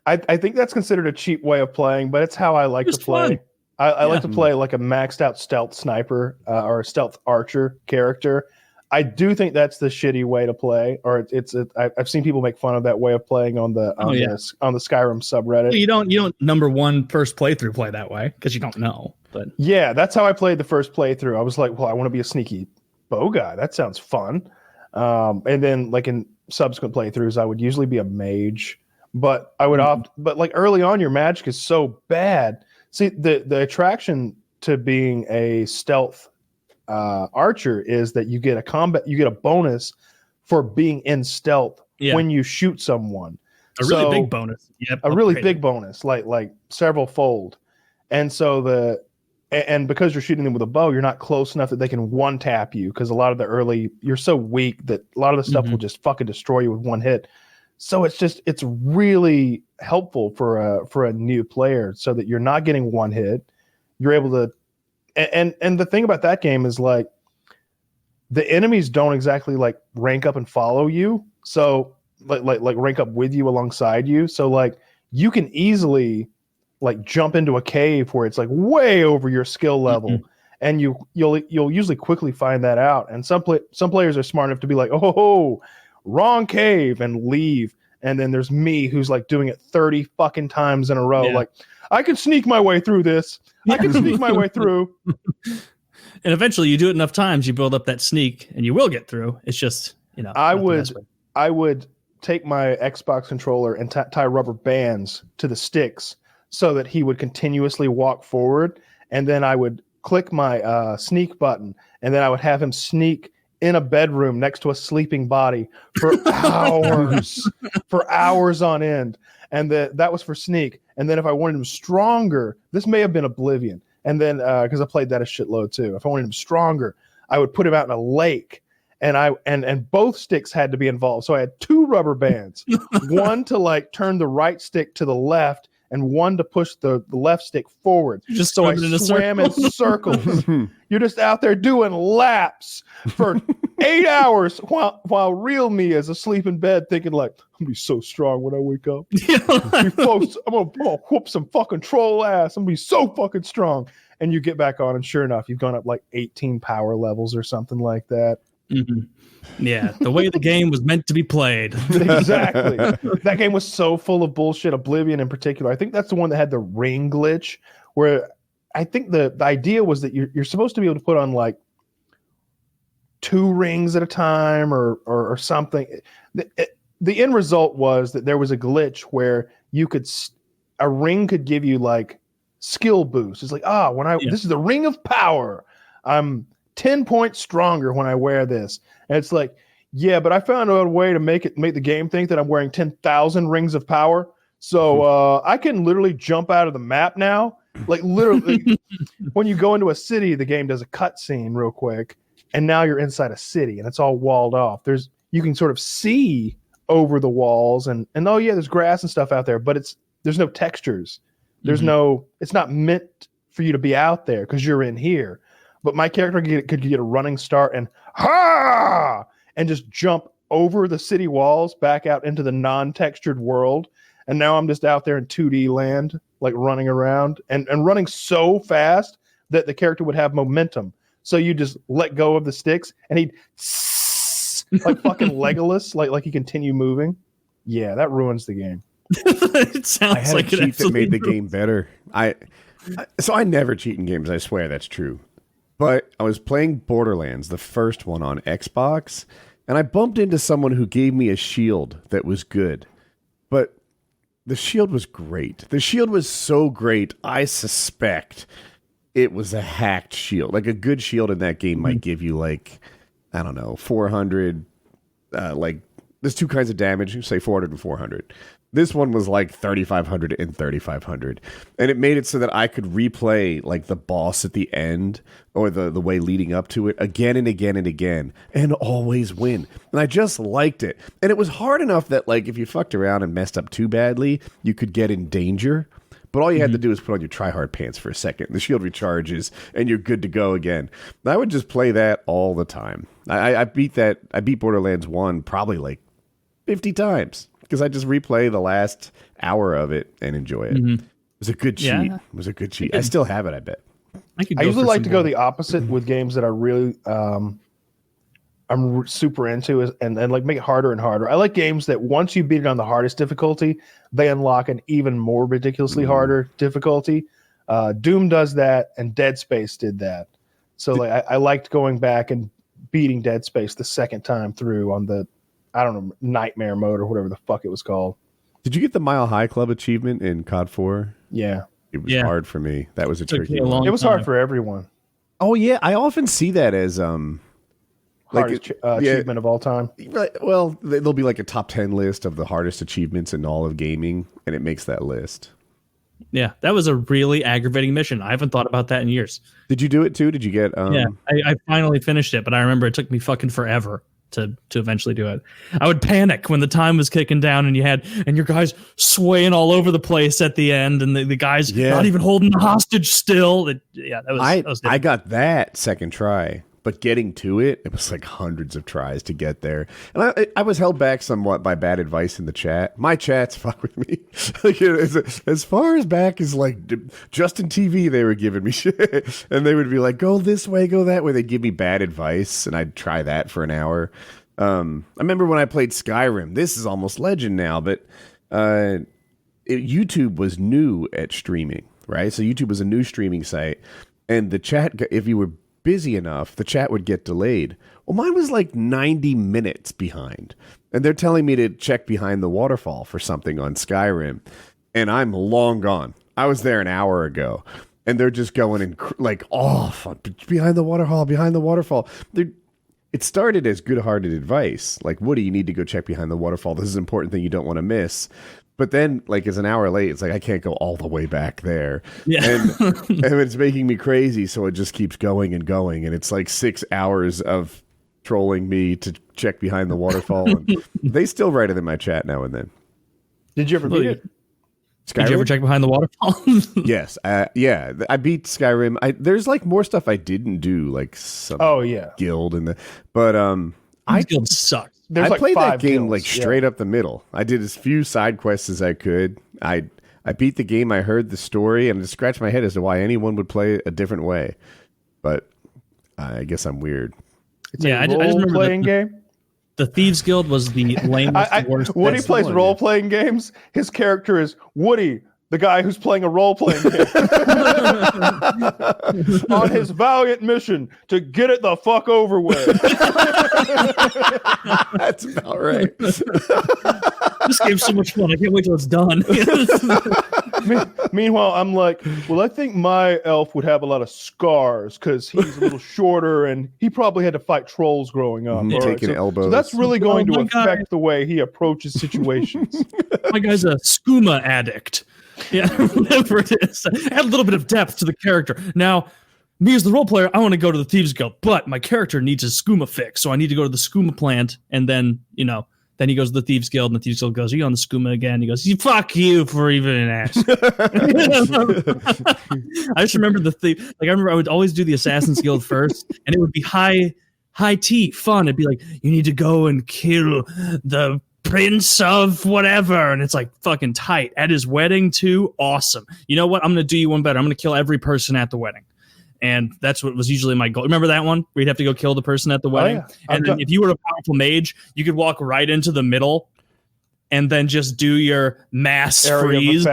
I think that's considered a cheap way of playing, but it's how I like to play. I like to play like a maxed out stealth sniper or a stealth archer character. I do think that's the shitty way to play, or I've seen people make fun of that way of playing on the Skyrim subreddit. You don't number one first playthrough play that way because you don't know. But yeah, that's how I played the first playthrough. I was like, well, I want to be a sneaky bow guy. That sounds fun. And then like in subsequent playthroughs, I would usually be a mage, but I would opt. But like early on, your magic is so bad. See, the attraction to being a stealth archer is that you get a bonus for being in stealth when you shoot someone. A really big bonus. Yep. A really big bonus, like several fold. And so and because you're shooting them with a bow, you're not close enough that they can one tap you, because a lot of the early, you're so weak that a lot of the stuff will just fucking destroy you with one hit. So it's really helpful for a new player, so that you're not getting one hit. You're able to, and the thing about that game is like the enemies don't exactly like rank up and follow you. So like rank up with you alongside you. So like you can easily like jump into a cave where it's like way over your skill level, and you'll usually quickly find that out. And some players are smart enough to be like, oh, wrong cave, and leave. And then there's me, who's like doing it 30 fucking times in a row. Like, I can sneak my way through this. I can sneak my way through. And eventually you do it enough times, you build up that sneak, and you will get through. It's just, I would take my Xbox controller and tie rubber bands to the sticks so that he would continuously walk forward. And then I would click my sneak button, and then I would have him sneak in a bedroom next to a sleeping body for hours on end. And that was for sneak. And then if I wanted him stronger, this may have been Oblivion. And then, because I played that a shitload too. If I wanted him stronger, I would put him out in a lake, and both sticks had to be involved. So I had 2 rubber bands, one to like turn the right stick to the left, and one to push the left stick forward. So I swam in circles. You're just out there doing laps for 8 hours while real me is asleep in bed thinking like, I'm gonna be so strong when I wake up. I'm gonna whoop some fucking troll ass. I'm gonna be so fucking strong. And you get back on, and sure enough, you've gone up like 18 power levels or something like that. Yeah, the way the game was meant to be played. Exactly. That game was so full of bullshit. Oblivion in particular. I think that's the one that had the ring glitch, where I think the idea was that you're supposed to be able to put on like 2 rings at a time or something. The end result was that there was a glitch where a ring could give you like skill boost. It's like, this is the ring of power. I'm 10 points stronger when I wear this. And it's like, yeah, but I found a way to make the game think that I'm wearing 10,000 rings of power. So I can literally jump out of the map now. Like literally, when you go into a city, the game does a cutscene real quick, and now you're inside a city, and it's all walled off. You can sort of see over the walls, and oh yeah, there's grass and stuff out there, but there's no textures. There's it's not meant for you to be out there because you're in here. But my character could get a running start and just jump over the city walls back out into the non-textured world. And now I'm just out there in 2D land, like running around and running so fast that the character would have momentum. So you just let go of the sticks, and he'd like fucking Legolas, like he continue moving. Yeah, that ruins the game. It sounds I had like a cheat that made the game better. So I never cheat in games. I swear that's true. But I was playing Borderlands, the first one on Xbox, and I bumped into someone who gave me a shield that was good. But the shield was great. The shield was so great, I suspect it was a hacked shield. Like a good shield in that game might give you like, I don't know, 400, there's 2 kinds of damage, say 400 and 400. This one was like 3,500 and 3,500. And it made it so that I could replay like the boss at the end or the way leading up to it again and again and again and always win. And I just liked it. And it was hard enough that like if you fucked around and messed up too badly, you could get in danger. But all you had to do is put on your tryhard pants for a second. The shield recharges and you're good to go again. And I would just play that all the time. I beat Borderlands 1 probably like 50 times. Because I just replay the last hour of it and enjoy it. It was a good cheat. Yeah. It was a good cheat. I still have it, I bet. I usually like to go the opposite with games that I really I'm super into and like make it harder and harder. I like games that once you beat it on the hardest difficulty, they unlock an even more ridiculously harder difficulty. Doom does that, and Dead Space did that. So like I liked going back and beating Dead Space the second time through on the, I don't know, Nightmare mode or whatever the fuck it was called. Did you get the Mile High Club achievement in COD 4? Yeah. It was hard for me. That was a tricky one. It was hard for everyone. Oh, yeah. I often see that as hardest achievement of all time. Right. Well, there'll be like a top 10 list of the hardest achievements in all of gaming, and it makes that list. Yeah, that was a really aggravating mission. I haven't thought about that in years. Did you do it too? Did you get? Yeah, I finally finished it, but I remember it took me fucking forever to eventually do it. I would panic when the time was kicking down and your guys swaying all over the place at the end, and the guys not even holding the hostage still. That was I got that second try. But getting to it, it was like hundreds of tries to get there. And I was held back somewhat by bad advice in the chat. My chats fuck with me. As far as back as like Justin TV, they were giving me shit. And they would be like, go this way, go that way. They'd give me bad advice, and I'd try that for an hour. I remember when I played Skyrim. This is almost legend now, but YouTube was new at streaming, right? So YouTube was a new streaming site. And the chat, if you were busy enough, the chat would get delayed. Well, mine was like 90 minutes behind. And they're telling me to check behind the waterfall for something on Skyrim. And I'm long gone. I was there an hour ago. And they're just going in like off behind the waterfall. It started as good-hearted advice. Like, Woody, you need to go check behind the waterfall. This is an important thing you don't want to miss. But then, like, as an hour late, it's like, I can't go all the way back there. Yeah. And it's making me crazy, so it just keeps going and going. And it's like 6 hours of trolling me to check behind the waterfall. And they still write it in my chat now and then. Did you ever beat it? Skyrim? Did you ever check behind the waterfall? Yes. Yeah. I beat Skyrim. There's, like, more stuff I didn't do, like some guild. Guild sucks. There's I played that game guilds. like straight up the middle. I did as few side quests as I could. I beat the game. I heard the story, and I just scratched my head as to why anyone would play a different way. But I guess I'm weird. It's I just remember playing game. The Thieves Guild was the lamest, worst. When he plays role-playing games, his character is Woody, the guy who's playing a role-playing game. On his valiant mission to get it the fuck over with. That's about right. This game's so much fun. I can't wait till it's done. Meanwhile, I'm like, well, I think my elf would have a lot of scars because he's a little shorter and he probably had to fight trolls growing up. Taking elbows. So that's really going to affect the way he approaches situations. My guy's a skooma addict. Yeah, whatever it is. Add a little bit of depth to the character. Now, me as the role player, I want to go to the Thieves Guild, but my character needs a skooma fix, so I need to go to the skooma plant, and then, then he goes to the Thieves Guild, and the Thieves Guild goes, are you on the skooma again? He goes, fuck you for even asking. I just remember I remember I would always do the Assassin's Guild first, and it would be high tea, fun. It'd be like, you need to go and kill the prince of whatever, and it's like fucking tight. At his wedding too, awesome. You know what? I'm gonna do you one better. I'm gonna kill every person at the wedding, and that's what was usually my goal. Remember that one where you'd have to go kill the person at the wedding? Oh, yeah. And then if you were a powerful mage, you could walk right into the middle, and then just do your mass freeze.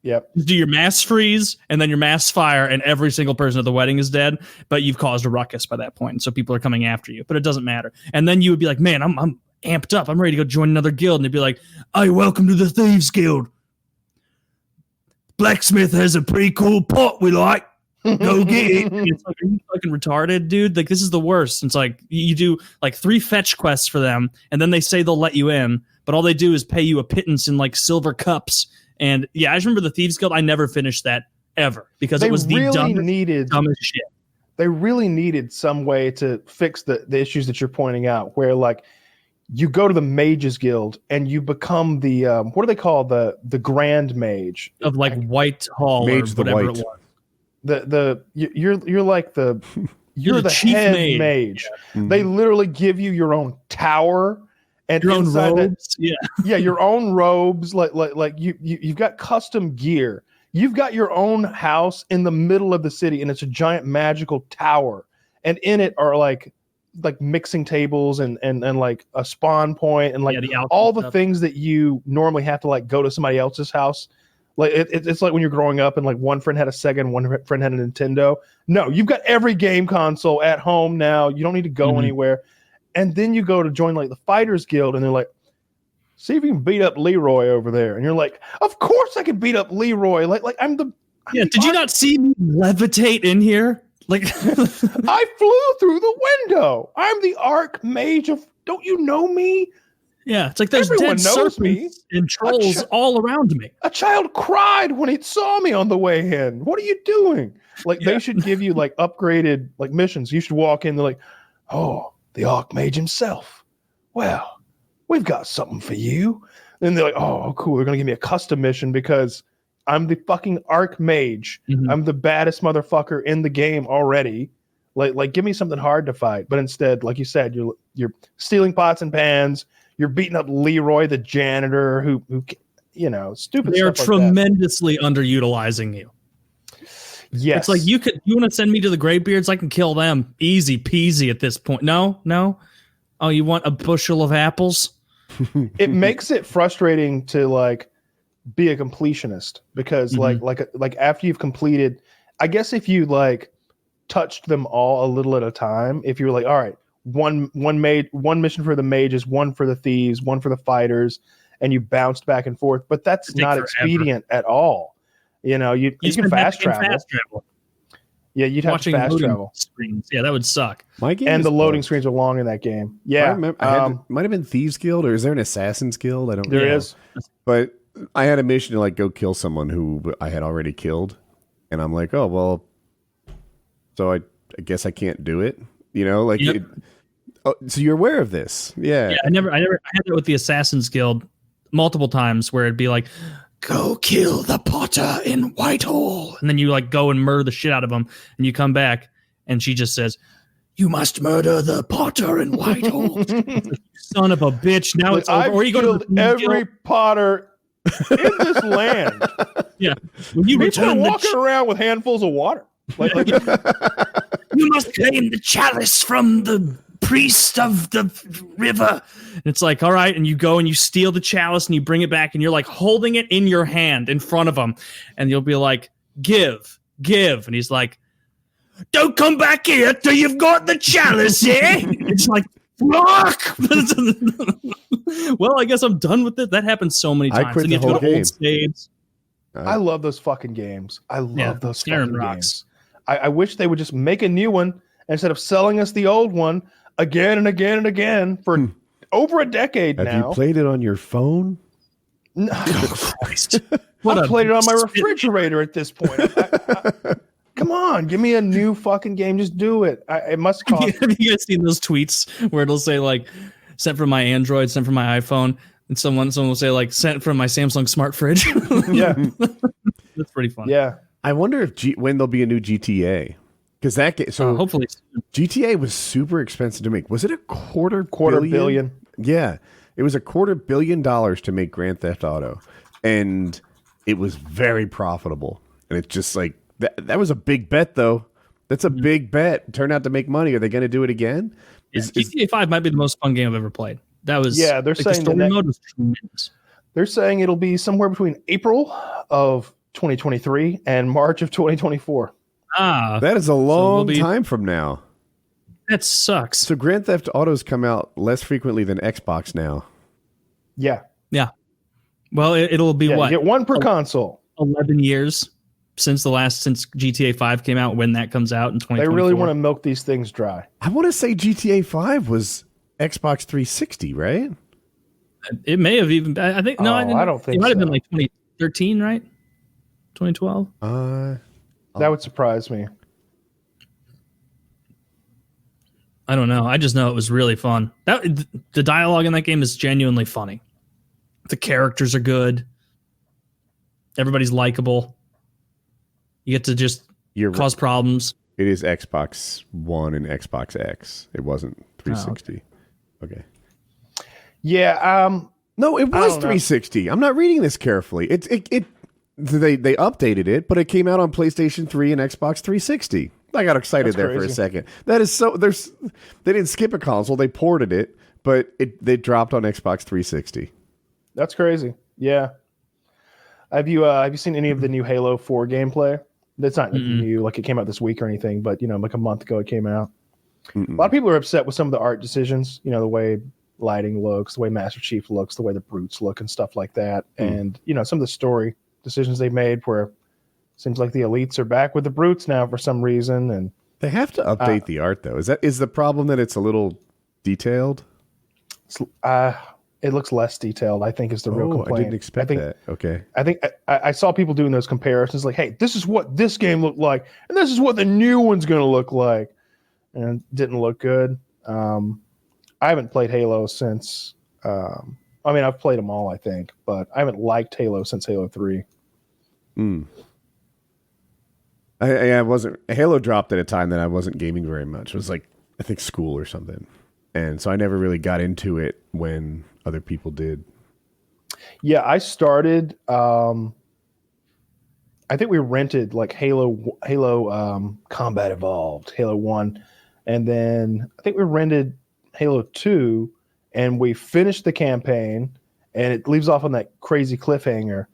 Yep. Do your mass freeze and then your mass fire, and every single person at the wedding is dead, but you've caused a ruckus by that point, so people are coming after you. But it doesn't matter. And then you would be like, man, I'm amped up. I'm ready to go join another guild. And they'd be like, hey, welcome to the Thieves Guild. Blacksmith has a pretty cool pot we like. Go get it. And it's like, are you fucking retarded, dude? Like, this is the worst. It's like, you do like 3 fetch quests for them, and then they say they'll let you in, but all they do is pay you a pittance in like silver cups. And yeah, I just remember the Thieves Guild. I never finished that ever because it was the dumbest shit. They really needed some way to fix the issues that you're pointing out, where like, you go to the Mages Guild and you become the what do they call the Grand Mage of like Whitehall Mage or whatever it was. You're like you're the chief head mage. Mm-hmm. They literally give you your own tower and your own robes. Your own robes. Like you've got custom gear. You've got your own house in the middle of the city, and it's a giant magical tower. And in it are like mixing tables and like a spawn point and like all the things that you normally have to like go to somebody else's house. Like it's like when you're growing up and like one friend had a Sega and one friend had a Nintendo. No, you've got every game console at home now. You don't need to go anywhere. And then you go to join like the Fighters Guild and they're like, see if you can beat up Leroy over there. And you're like, of course I can beat up Leroy. Like I'm the did you not see me levitate in here? Like I flew through the window. I'm the Archmage of, don't you know me? Yeah, it's like there's Everyone dead knows serpents me. and trolls all around me. A child cried when he saw me on the way in. What are you doing? Like they should give you like upgraded like missions. You should walk in, they're like, oh, the Archmage himself. Well, we've got something for you. And they're like, oh, cool. They're gonna give me a custom mission because I'm the fucking Archmage. I'm the baddest motherfucker in the game already. Like give me something hard to fight. But instead, like you said, you're stealing pots and pans. You're beating up Leroy, the janitor, who stupid. They are stuff tremendously underutilizing you. Yes, it's like you want to send me to the Greybeards? I can kill them easy peasy at this point. No. Oh, you want a bushel of apples? It makes it frustrating to like be a completionist because like after you've completed, I guess if you like touched them all a little at a time, if you're like, all right. One mission for the mages, one for the thieves, one for the fighters, and you bounced back and forth. But that's not expedient at all. You can fast travel. Yeah, you'd have to fast travel. Screens. Yeah, that would suck. My game and the loading screens are long in that game. Yeah, I remember, might have been Thieves Guild, or is there an Assassin's Guild? I don't know. There is. But I had a mission to like go kill someone who I had already killed, and I'm like, oh well, so I guess I can't do it. So you're aware of this? Yeah. I had it with the Assassin's Guild multiple times where it'd be like, go kill the Potter in Whitehall, and then you like go and murder the shit out of him, and you come back, and she just says, "You must murder the Potter in Whitehall." Like, son of a bitch! Now it's over. Or you go to every Potter in this land. Yeah, when you return walking around with handfuls of water. Like you must claim the chalice from the priest of the river. And it's like, all right, and you go and you steal the chalice and you bring it back and you're like holding it in your hand in front of him, and you'll be like, give, and he's like, don't come back here till you've got the chalice, eh? It's like, fuck. Well, I guess I'm done with it. That happens so many times. I quit the whole game. I love those fucking games. I love those fucking games. I wish they would just make a new one instead of selling us the old one again and again and again for over a decade now. Have you played it on your phone? No. Christ. I played it on my refrigerator at this point. Come on, give me a new fucking game. Just do it. It must cost. Have you guys seen those tweets where it'll say like, sent from my Android, sent from my iPhone, and someone will say like, sent from my Samsung smart fridge? Yeah. That's pretty fun. Yeah. I wonder if when there'll be a new GTA. Because that game, hopefully GTA was super expensive to make. Was it a quarter billion? Yeah, it was $250 million to make Grand Theft Auto, and it was very profitable. And it's just like that was a big bet, though. That's a big bet. Turned out to make money. Are they going to do it again? Yeah, GTA 5 might be the most fun game I've ever played. That was they're saying the story mode was tremendous. They're saying it'll be somewhere between April of 2023 and March of 2024. That is a long time from now. That sucks. So Grand Theft Autos come out less frequently than Xbox now. Yeah. Well, it'll be what? You get one per console. 11 years since GTA 5 came out. When that comes out in 2024, they really want to milk these things dry. I want to say GTA 5 was Xbox 360, right? It may have even. I think no. I don't think it might have been like 2013, right? 2012. That would surprise me. I don't know. I just know it was really fun. The dialogue in that game is genuinely funny. The characters are good. Everybody's likable. You get to just cause problems. It is Xbox One and Xbox X. It wasn't 360. Okay. Yeah. No, it was 360. I'm not reading this carefully. They updated it, but it came out on PlayStation 3 and Xbox 360. I got excited for a second. That is so. They didn't skip a console. They ported it, but they dropped on Xbox 360. That's crazy. Yeah. Have you seen any of the new Halo 4 gameplay? That's not new, like it came out this week or anything, but like a month ago it came out. A lot of people are upset with some of the art decisions, the way lighting looks, the way Master Chief looks, the way the brutes look and stuff like that. And some of the story decisions they made where it seems like the elites are back with the brutes now for some reason. And they have to update the art though. Is the problem that it's a little detailed? It looks less detailed, I think, is the real complaint. I didn't expect that. Okay. I think I saw people doing those comparisons like, hey, this is what this game looked like, and this is what the new one's going to look like. And it didn't look good. I haven't played Halo since... I've played them all, I think, but I haven't liked Halo since Halo 3. I wasn't... Halo dropped at a time that I wasn't gaming very much. It was like, I think, school or something. And so I never really got into it when other people did. Yeah, I started. I think we rented like Halo Combat Evolved, Halo 1, and then I think we rented Halo 2, and we finished the campaign, and it leaves off on that crazy cliffhanger.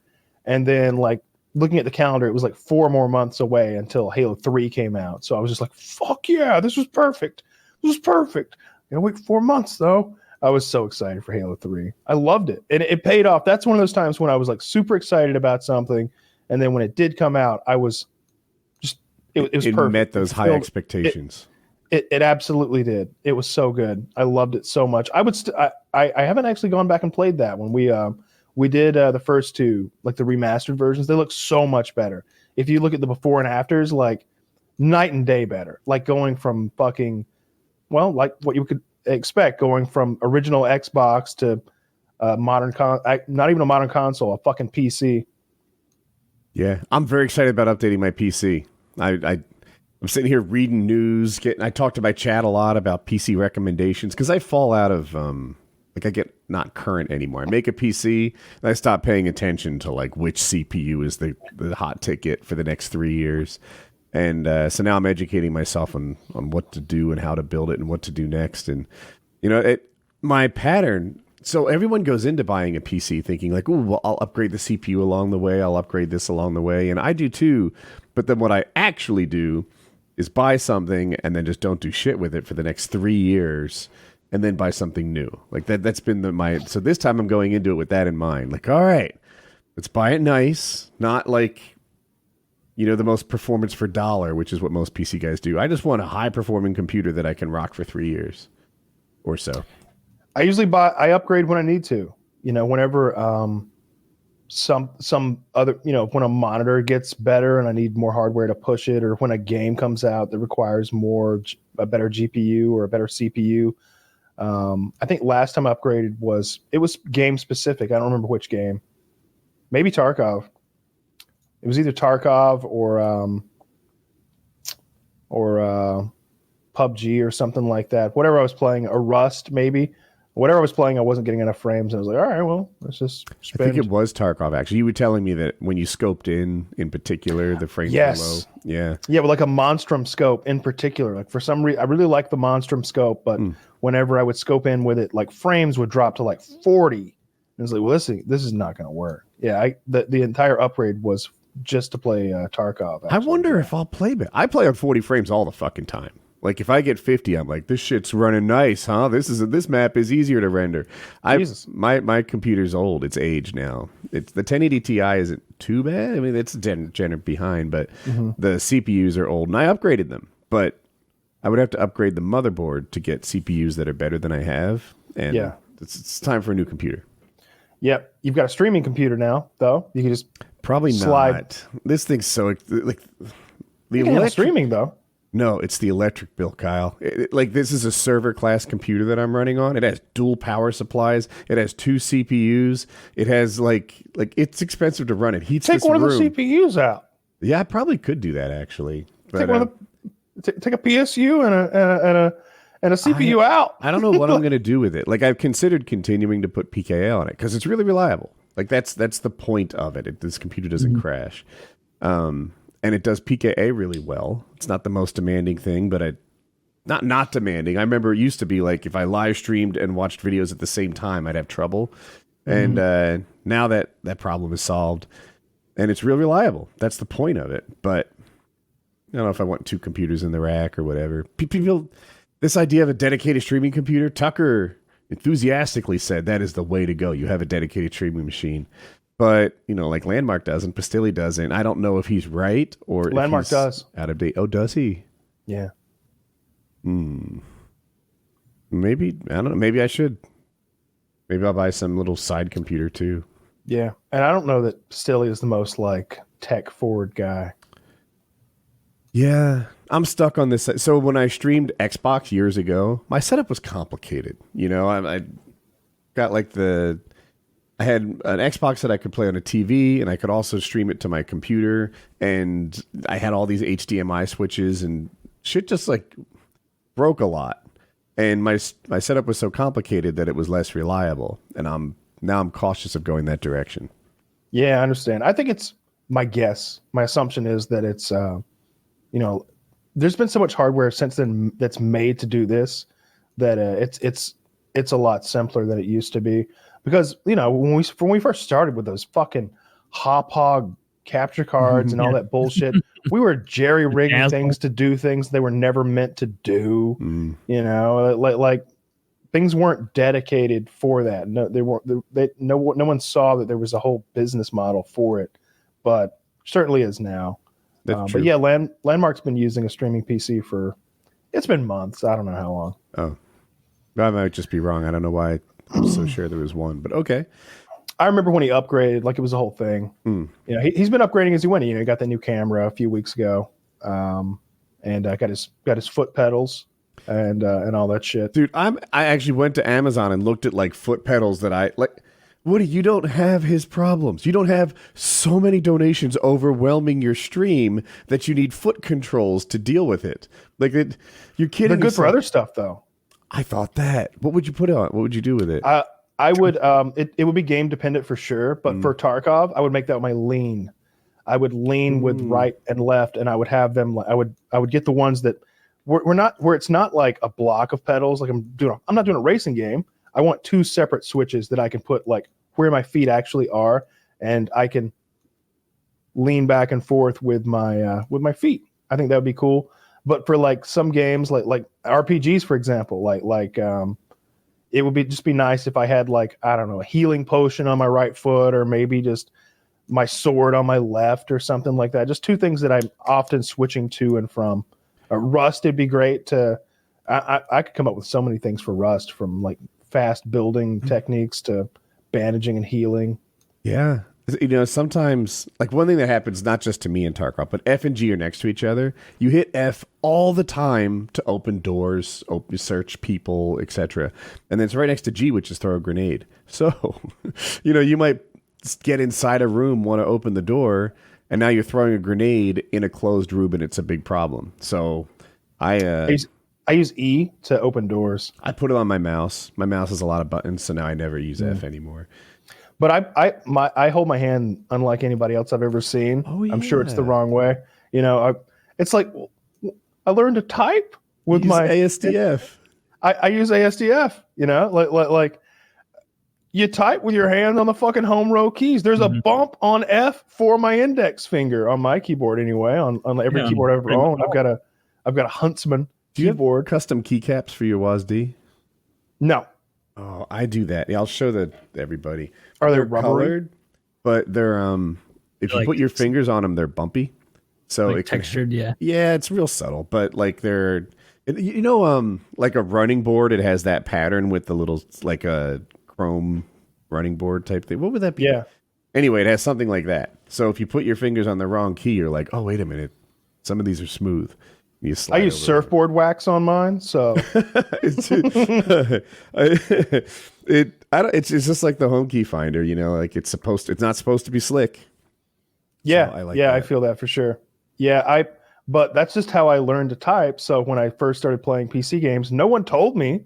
And then, like, looking at the calendar, it was like 4 more months away until Halo 3 came out. So I was just like, fuck yeah, this was perfect. This was perfect. Wait 4 months, though. I was so excited for Halo 3. I loved it. And it paid off. That's one of those times when I was like super excited about something. And then when it did come out, I was just, it was perfect. It met those high expectations. It absolutely did. It was so good. I loved it so much. I haven't actually gone back and played that one. We did the first 2, like the remastered versions. They look so much better. If you look at the before and afters, like night and day better. Like going from fucking, well, like what you could expect, going from original Xbox to not even a modern console, a fucking PC. Yeah, I'm very excited about updating my PC. I'm sitting here reading news. I talk to my chat a lot about PC recommendations because I fall out of I get not current anymore. I make a PC and I stop paying attention to like which CPU is the hot ticket for the next 3 years. And so now I'm educating myself on what to do and how to build it and what to do next. And my pattern. So everyone goes into buying a PC thinking like, "Ooh, well, I'll upgrade the CPU along the way. I'll upgrade this along the way," and I do too. But then what I actually do is buy something and then just don't do shit with it for the next 3 years, and then buy something new. Like that. That's been So this time I'm going into it with that in mind. Like, all right, let's buy it nice, not like, the most performance for dollar, which is what most PC guys do. I just want a high performing computer that I can rock for 3 years or so. I upgrade when I need to, whenever some other, when a monitor gets better and I need more hardware to push it, or when a game comes out that requires a better GPU or a better CPU. I think last time I upgraded was game specific. I don't remember which game. Maybe Tarkov. It was either Tarkov or PUBG or something like that. Whatever I was playing, a Rust maybe. Whatever I was playing, I wasn't getting enough frames. And I was like, all right, well, let's just spend. I think it was Tarkov, actually. You were telling me that when you scoped in particular, the frames were low. Yeah. Yeah, but like a Monstrum scope in particular. Like for some reason, I really like the Monstrum scope, but whenever I would scope in with it, like frames would drop to like 40. And it's like, well, this is not going to work. Yeah, the entire upgrade was just to play Tarkov. Actually. I wonder if I'll play it. I play on 40 frames all the fucking time. Like if I get 50, I'm like, this shit's running nice, huh? This map is easier to render. My computer's old. It's aged now. It's the 1080 Ti isn't too bad. I mean, it's gen behind, but the CPUs are old, and I upgraded them. But I would have to upgrade the motherboard to get CPUs that are better than I have. And yeah, it's time for a new computer. Yep, you've got a streaming computer now, though. You can just probably slide. Not. This thing's so like the electric streaming though. No, it's the electric bill, Kyle. This is a server class computer that I'm running on. It has dual power supplies. It has 2 CPUs. It has like it's expensive to run. It heats take one of the CPUs out. Yeah, I probably could do that actually. But, take a PSU and a CPU out. I don't know what I'm going to do with it. Like I've considered continuing to put PKA on it because it's really reliable. Like that's the point of it. This computer doesn't crash. And it does PKA really well. It's not the most demanding thing, but not demanding. I remember it used to be like if I live streamed and watched videos at the same time, I'd have trouble. And now that problem is solved. and it's real reliable. That's the point of it. But I don't know if I want 2 computers in the rack or whatever. People, this idea of a dedicated streaming computer, Tucker enthusiastically said that is the way to go. You have a dedicated streaming machine. But, like Landmark doesn't, Pastilli doesn't. I don't know if he's right or Landmark if he's does. Out of date. Oh, does he? Yeah. Maybe, I don't know. Maybe I should. Maybe I'll buy some little side computer too. Yeah. And I don't know that Pastilli is the most tech forward guy. Yeah, I'm stuck on this. So when I streamed Xbox years ago, my setup was complicated. I got I had an Xbox that I could play on a TV, and I could also stream it to my computer, and I had all these HDMI switches, and shit just broke a lot. And my setup was so complicated that it was less reliable, and I'm cautious of going that direction. Yeah, I understand. I think it's my assumption is that it's there's been so much hardware since then that's made to do this that it's a lot simpler than it used to be. Because, when we first started with those fucking hog capture cards and all that bullshit, we were jerry-rigging things to do things they were never meant to do. Things weren't dedicated for that. No, they weren't. No one saw that there was a whole business model for it, but certainly is now. But yeah, Landmark's been using a streaming PC it's been months. I don't know how long. Oh, I might just be wrong. I don't know why I'm so sure there was one, but okay. I remember when he upgraded, it was a whole thing. He's been upgrading as he went. He got the new camera a few weeks ago, and got his foot pedals and all that shit. Dude, I actually went to Amazon and looked at foot pedals that I like. Woody, you don't have his problems. You don't have so many donations overwhelming your stream that you need foot controls to deal with it. You're kidding. They're good for other stuff, though. I thought that. What would you put on? What would you do with it? I would. It would be game dependent for sure. But for Tarkov, I would make that my lean. I would lean with right and left, and I would have them. I would get the ones that were not where it's not like a block of pedals. I'm not doing a racing game. I want 2 separate switches that I can put where my feet actually are, and I can lean back and forth with my feet. I think that would be cool. But for some games like RPGs, for example, it would just be nice if I had I don't know, a healing potion on my right foot, or maybe just my sword on my left or something like that. Just 2 things that I'm often switching to and from. Rust would be great I could come up with so many things for Rust, from fast building techniques to bandaging and healing. Yeah. Sometimes, one thing that happens, not just to me and Tarkov, but F and G are next to each other. You hit F all the time to open doors, search people, etc. And then it's right next to G, which is throw a grenade. So, you might get inside a room, want to open the door, and now you're throwing a grenade in a closed room, and it's a big problem. So I use E to open doors. I put it on my mouse. My mouse has a lot of buttons, so now I never use F anymore. But I hold my hand unlike anybody else I've ever seen. Oh, yeah. I'm sure it's the wrong way. It's like I learned to type with my ASDF. I use ASDF. Like you type with your hand on the fucking home row keys. There's a bump on F for my index finger on my keyboard anyway. On every keyboard I've ever owned, I've got a Huntsman. Do you have custom keycaps for your WASD? No. Oh, I do that. Yeah, I'll show that to everybody. Are they colored? But they're if you put your fingers on them, they're bumpy. So it textured, yeah. Yeah, it's real subtle, but they're like a running board, it has that pattern with the little a chrome running board type thing. What would that be? Yeah. Anyway, it has something like that. So if you put your fingers on the wrong key, you're like, "Oh, wait a minute. Some of these are smooth." I use surfboard wax on mine, so it's just like the home key finder, it's not supposed to be slick. Yeah, so I feel that for sure. Yeah, but that's just how I learned to type. So when I first started playing PC games, no one told me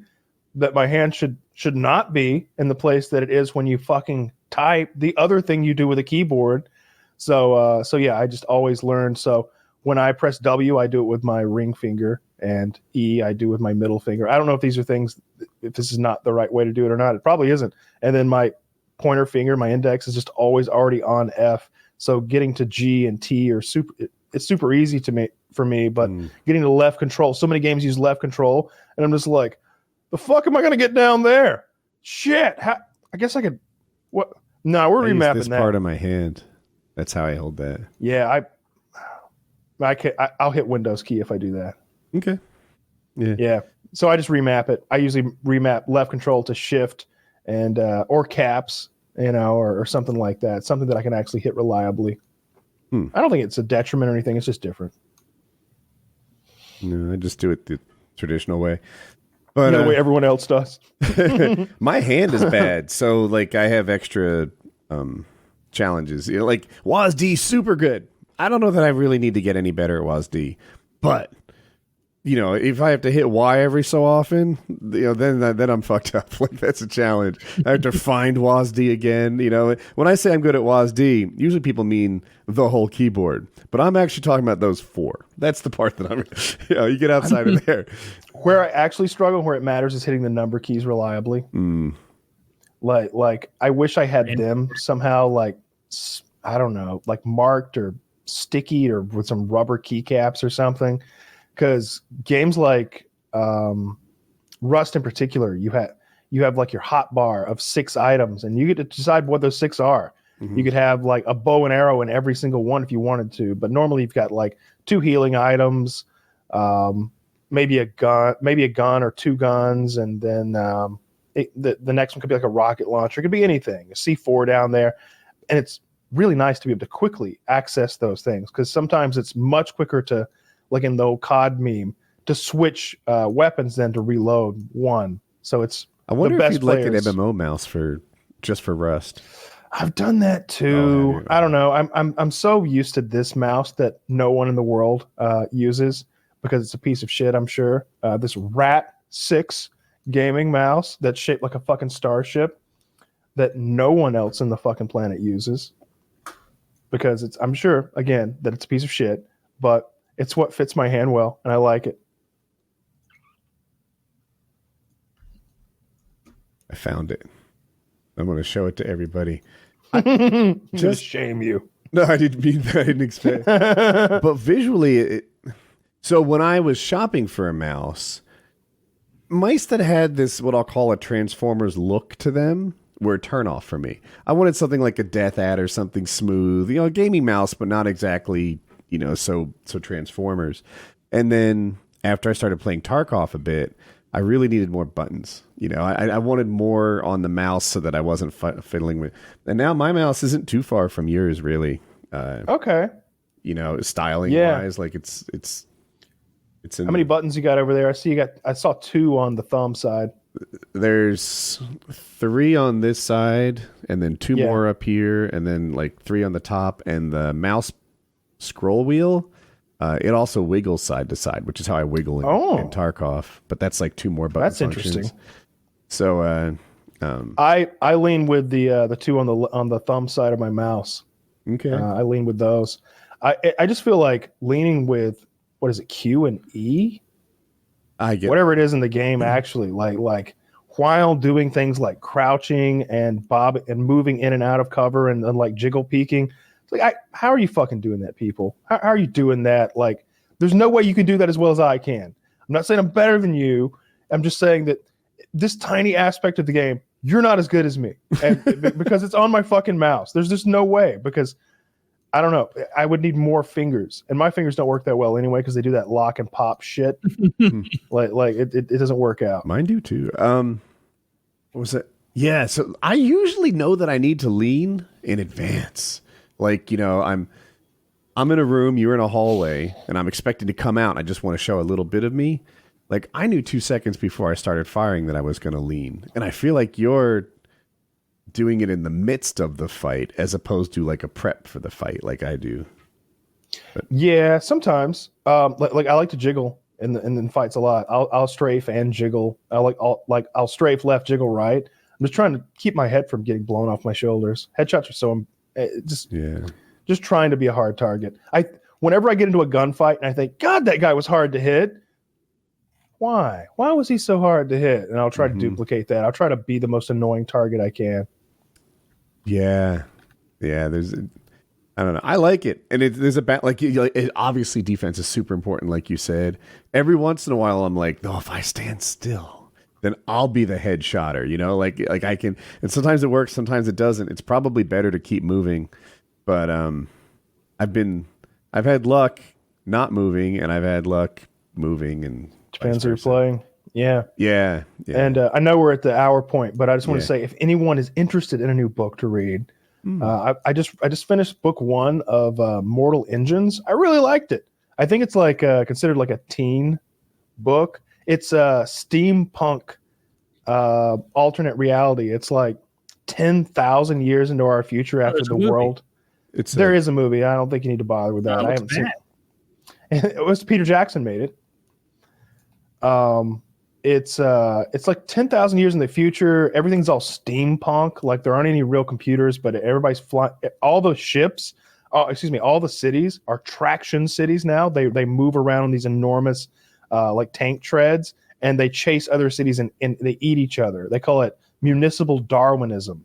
that my hand should not be in the place that it is when you fucking type the other thing you do with a keyboard. So yeah, I just always learned. So when I press W, I do it with my ring finger, and E, I do with my middle finger. I don't know if these are things, if this is not the right way to do it or not. It probably isn't. And then my pointer finger, my index, is just always already on F. So getting to G and T are it's super easy for me, but getting to left control, so many games use left control, and I'm just like, the fuck am I going to get down there? Shit. I guess I could, what? No, we're remapping this that. part of my hand. That's how I hold that. Yeah, I'll hit Windows key if I do that. Okay. Yeah. So I just remap it. I usually remap left control to shift and or caps, or something like that. Something that I can actually hit reliably. I don't think it's a detriment or anything. It's just different. No, I just do it the traditional way. But the way everyone else does. My hand is bad, so like I have extra challenges. Like WASD, super good. I don't know that I really need to get any better at WASD, but if I have to hit Y every so often, then I'm fucked up. Like that's a challenge. I have to find WASD again. When I say I'm good at WASD, usually people mean the whole keyboard, but I'm actually talking about those 4. That's the part that I'm. You get outside of there. Where I actually struggle, where it matters, is hitting the number keys reliably. Like I wish I had them somehow, like I don't know, like marked or sticky or with some rubber keycaps or something. Because games like Rust in particular, you have like your hot bar of 6 items, and you get to decide what those 6 are. You could have like a bow and arrow in every single one if you wanted to, but normally you've got like 2 healing items, maybe a gun or 2 guns, and then the next one could be like a rocket launcher. It could be anything, a C4 down there, and it's really nice to be able to quickly access those things because sometimes it's much quicker to, like in the old COD meme, to switch weapons than to reload one. So it's I wonder the best if you'd like players. an MMO mouse for Rust. I've done that too. I don't know. I'm so used to this mouse that no one in the world uses because it's a piece of shit, I'm sure. This Rat 6 gaming mouse that's shaped like a fucking starship that no one else in the fucking planet uses because I'm sure, again, that it's a piece of shit, but it's what fits my hand well, and I like it. I found it. I'm going to show it to everybody. Just shame you. No, I didn't mean that. I didn't expect. But visually, so when I was shopping for a mouse, mice that had this, what I'll call a Transformers look to them, were a turnoff for me. I wanted something like a Death Adder, something smooth, a gaming mouse, but not exactly, so Transformers. And then after I started playing Tarkov a bit, I really needed more buttons. I wanted more on the mouse so that I wasn't fiddling with. And now my mouse isn't too far from yours, really. Okay. Styling wise, like it's. In How many buttons you got over there? I saw 2 on the thumb side. There's 3 on this side, and then 2 more up here, and then like 3 on the top, and the mouse scroll wheel. It also wiggles side to side, which is how I wiggle in Tarkov. But that's like 2 more button That's functions. interesting. So I lean with the 2 on the thumb side of my mouse. Okay. I lean with those. I just feel like leaning with, what is it, Q and E? I get whatever it is in the game. Actually, like while doing things like crouching and moving in and out of cover and like jiggle peeking. Like, how are you fucking doing that, people? How are you doing that? Like, there's no way you can do that as well as I can. I'm not saying I'm better than you. I'm just saying that this tiny aspect of the game, you're not as good as me, and because it's on my fucking mouse. There's just no way, because I don't know. I would need more fingers, and my fingers don't work that well anyway because they do that lock and pop shit. like it doesn't work out. Mine do too. What was it? Yeah. So I usually know that I need to lean in advance. Like, I'm in a room, you're in a hallway, and I'm expecting to come out. And I just want to show a little bit of me. Like, I knew 2 seconds before I started firing that I was going to lean. And I feel like you're doing it in the midst of the fight as opposed to like a prep for the fight like I do. But. Yeah, sometimes. Like I like to jiggle in fights a lot. I'll strafe and jiggle. I'll strafe left, jiggle right. I'm just trying to keep my head from getting blown off my shoulders. Headshots are so just trying to be a hard target. Whenever I get into a gunfight and I think, God, that guy was hard to hit. Why was he so hard to hit? And I'll try to duplicate that. I'll try to be the most annoying target I can. Yeah. I don't know. I like it, and there's a obviously defense is super important, like you said. Every once in a while, I'm like, if I stand still, then I'll be the headshotter. Like I can. And sometimes it works, sometimes it doesn't. It's probably better to keep moving, but I've had luck not moving, and I've had luck moving, and depends who you're playing. Yeah. And I know we're at the hour point, but I just want to say, if anyone is interested in a new book to read. I just finished book 1 of Mortal Engines. I really liked it. I think it's like considered like a teen book. It's a steampunk alternate reality. It's like 10,000 years into our future after the world. There is a movie. I don't think you need to bother with that. I haven't seen it. It was Peter Jackson made it. It's like 10,000 years in the future. Everything's all steampunk. Like there aren't any real computers, but everybody's flying. All the ships, all the cities are traction cities now. They move around in these enormous, like tank treads, and they chase other cities and they eat each other. They call it municipal Darwinism,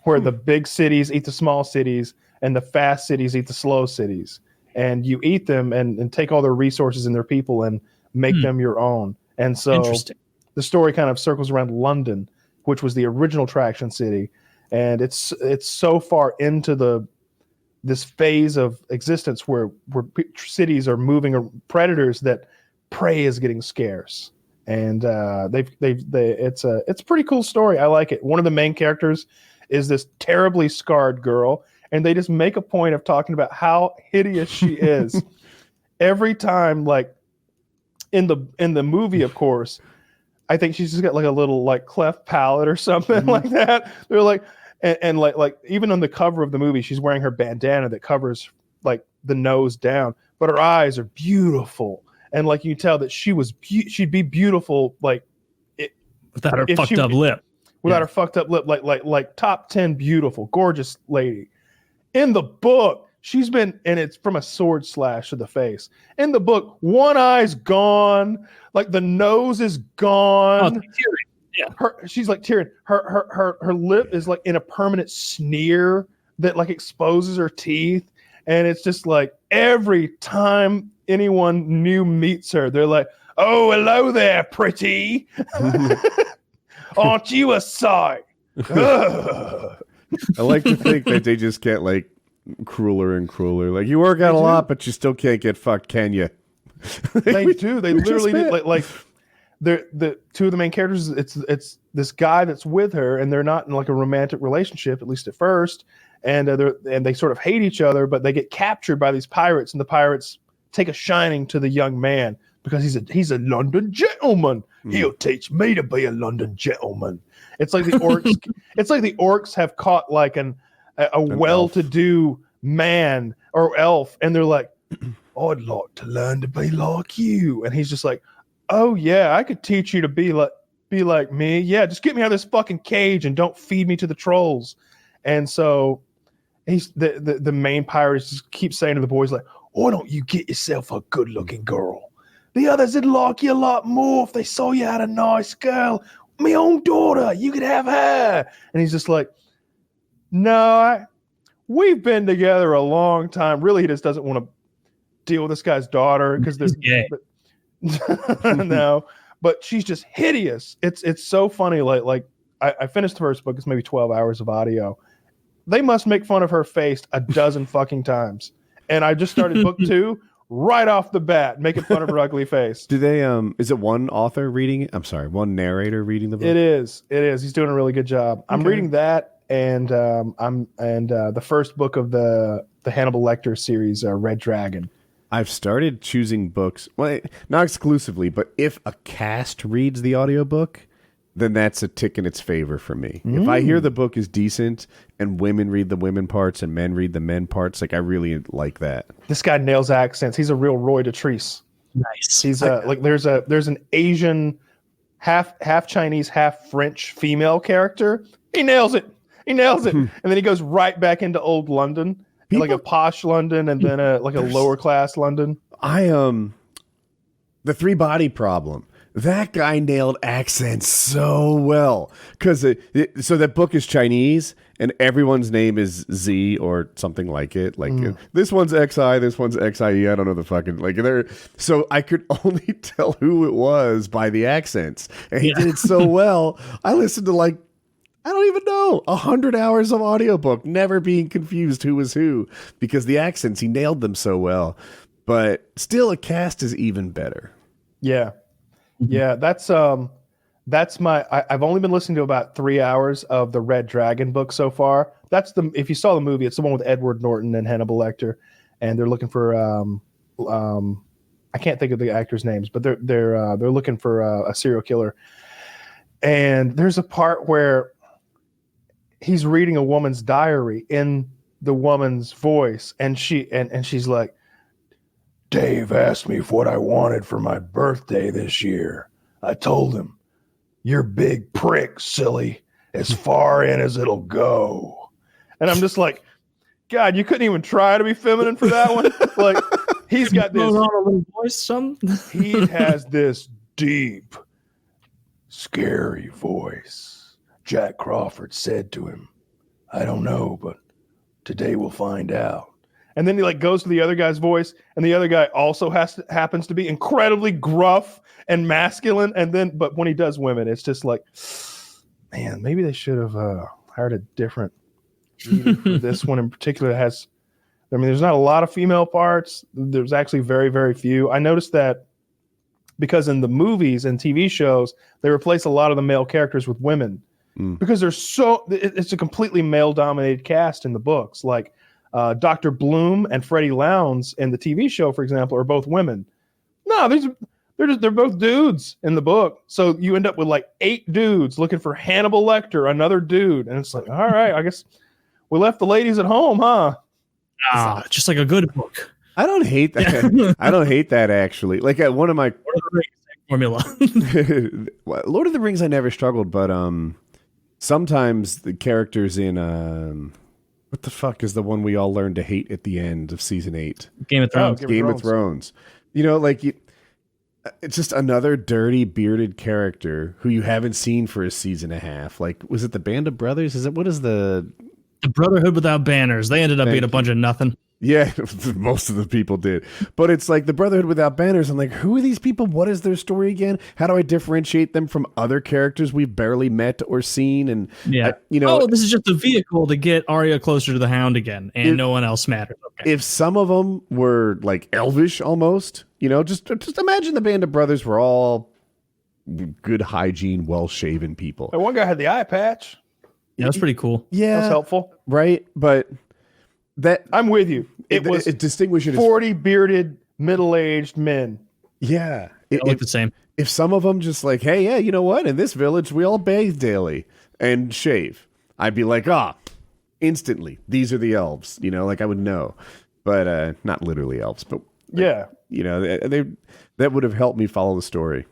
where the big cities eat the small cities and the fast cities eat the slow cities. And you eat them and take all their resources and their people and make them your own. And so the story kind of circles around London, which was the original traction city. And it's so far into this phase of existence where cities are moving predators that prey is getting scarce. And it's a pretty cool story. I like it. One of the main characters is this terribly scarred girl, and they just make a point of talking about how hideous she is every time. Like in the movie, of course, I think she's just got like a little like cleft palate or something like that. They're like, and like even on the cover of the movie, she's wearing her bandana that covers like the nose down, but her eyes are beautiful, and like you can tell that she'd be beautiful like without her fucked up lip. Without her fucked up lip, like top 10 beautiful, gorgeous lady. In the book, she's been, and it's from a sword slash to the face. In the book, one eye's gone, like the nose is gone. She's like tearing. Her lip is like in a permanent sneer that like exposes her teeth, and it's just like every time anyone new meets her, they're like, "Oh, hello there, pretty. Aren't you a sight?" I like to think that they just get like crueler and crueler. Like, you work out a lot, but you still can't get fucked, can you? They do. They literally do. Like the two of the main characters. It's this guy that's with her, and they're not in like a romantic relationship, at least at first. And they sort of hate each other, but they get captured by these pirates, and the pirates take a shining to the young man because he's a London gentleman. He'll teach me to be a London gentleman. It's like the orcs. It's like the orcs have caught like a well-to-do man or elf, and they're like, "I'd like to learn to be like you." And he's just like, "Oh yeah, I could teach you to be like me. Yeah, just get me out of this fucking cage and don't feed me to the trolls." And so he's the main pirate just keeps saying to the boys like, "Why don't you get yourself a good-looking girl? The others would like you a lot more if they saw you had a nice girl. My own daughter, you could have her." And he's just like, "No, we've been together a long time." Really, he just doesn't want to deal with this guy's daughter because there's gay. No, but she's just hideous. It's so funny. Like I finished the first book. It's maybe 12 hours of audio. They must make fun of her face a dozen fucking times. And I just started book 2 right off the bat, making fun of her ugly face. Do they? Is it one author reading it? I'm sorry, one narrator reading the book? It is. He's doing a really good job. I'm reading that, and the first book of the Hannibal Lecter series, Red Dragon. I've started choosing books, well, not exclusively, but if a cast reads the audiobook, then that's a tick in its favor for me. If I hear the book is decent and women read the women parts and men read the men parts, like I really like that. This guy nails accents. He's a real Roy Dotrice. Nice. He's like there's an Asian half Chinese, half French female character. He nails it. And then he goes right back into old London, like a posh London, and then like a lower class London. The Three Body Problem. That guy nailed accents so well because so that book is Chinese and everyone's name is Z or something like it. Like this one's XI, this one's XIE. I don't know the fucking like there. So I could only tell who it was by the accents, and he did it so well. I listened to like I don't even know 100 hours of audiobook, never being confused who was who because the accents he nailed them so well. But still, a cast is even better. Yeah, that's my. I've only been listening to about 3 hours of the Red Dragon book so far. That's the. If you saw the movie, it's the one with Edward Norton and Hannibal Lecter, and they're looking for. I can't think of the actors' names, but they're looking for a serial killer. And there's a part where he's reading a woman's diary in the woman's voice, and she's like, Dave asked me what I wanted for my birthday this year. I told him, you're big prick, silly, as far in as it'll go. And I'm just like, God, you couldn't even try to be feminine for that one. Like, he's got this. On a little voice, He has this deep, scary voice. Jack Crawford said to him, I don't know, but today we'll find out. And then he like goes to the other guy's voice, and the other guy also happens to be incredibly gruff and masculine. And then, but when he does women, it's just like, man, maybe they should have hired a different reader for this one in particular. There's not a lot of female parts. There's actually very, very few. I noticed that because in the movies and TV shows, they replace a lot of the male characters with women because it's a completely male-dominated cast in the books. Like, Dr. Bloom and Freddie Lowndes in the TV show, for example, are both women. No, they're both dudes in the book. So you end up with like 8 dudes looking for Hannibal Lecter, another dude, and it's like, all right, I guess we left the ladies at home, huh? Just like a good book. I don't hate that. I don't hate that actually. Like one of my formula. Lord of the Rings, I never struggled, but sometimes the characters in what the fuck is the one we all learned to hate at the end of season 8? Game of Thrones. Game of Thrones. You know, like it's just another dirty bearded character who you haven't seen for a season and a half. Like, was it the Band of Brothers? What is the Brotherhood Without Banners? They ended up being a bunch of nothing. Yeah, most of the people did. But it's like the Brotherhood Without Banners. I'm like, who are these people? What is their story again? How do I differentiate them from other characters we've barely met or seen? And this is just a vehicle to get Arya closer to the Hound again, and no one else matters. Okay. If some of them were like elvish almost, just imagine the Band of Brothers were all good hygiene, well-shaven people. And one guy had the eye patch. Yeah, that's pretty cool. Yeah, that's helpful, right? But I'm with you. It distinguishes 40 bearded, middle-aged men. Yeah, it look the same. If some of them just like, hey, yeah, you know what? In this village, we all bathe daily and shave. I'd be like, instantly, these are the elves. Like I would know, but not literally elves, but yeah, that would have helped me follow the story.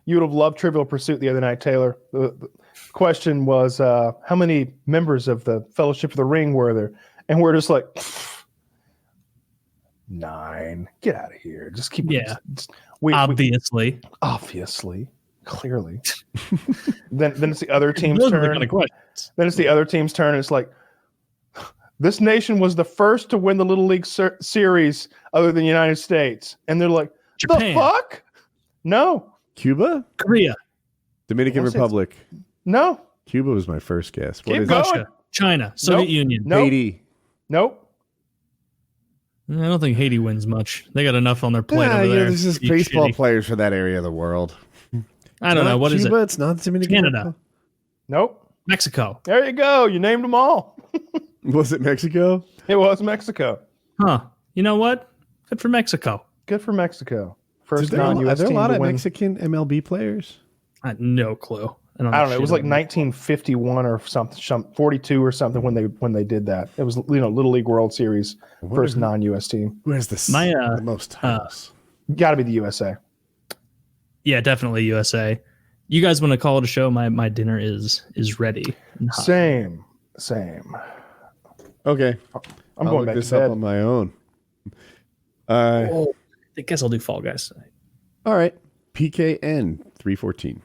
You would have loved Trivial Pursuit the other night, Taylor. The question was, how many members of the Fellowship of the Ring were there? And we're just like, 9. Get out of here. Just keep. Yeah. Obviously, clearly. then it's the other team's turn. Then it's the other team's turn. And it's like, this nation was the first to win the Little League series other than the United States. And they're like, Japan. The fuck? No. Cuba? Korea. Dominican Republic. No. Cuba was my first guess. Keep going. Russia. China. Soviet Union. Nope. Haiti. Nope. I don't think Haiti wins much. They got enough on their plate over there. There's just baseball players for that area of the world. I don't know. What is it? It's not Dominican. Canada. Nope. Mexico. There you go. You named them all. Was it Mexico? It was Mexico. Huh. You know what? Good for Mexico. Good for Mexico. First non-US team. Are there a lot of Mexican MLB players? I had no clue. I don't know. It was like 1951 or something, 42 or something when they did that. It was Little League World Series, first non-US team. Who has the most titles? Got to be the USA. Yeah, definitely USA. You guys want to call it a show? My dinner is ready. Same. Okay, I'm going back to bed. Up on my own. I guess I'll do Fall Guys tonight. All right, PKN 314.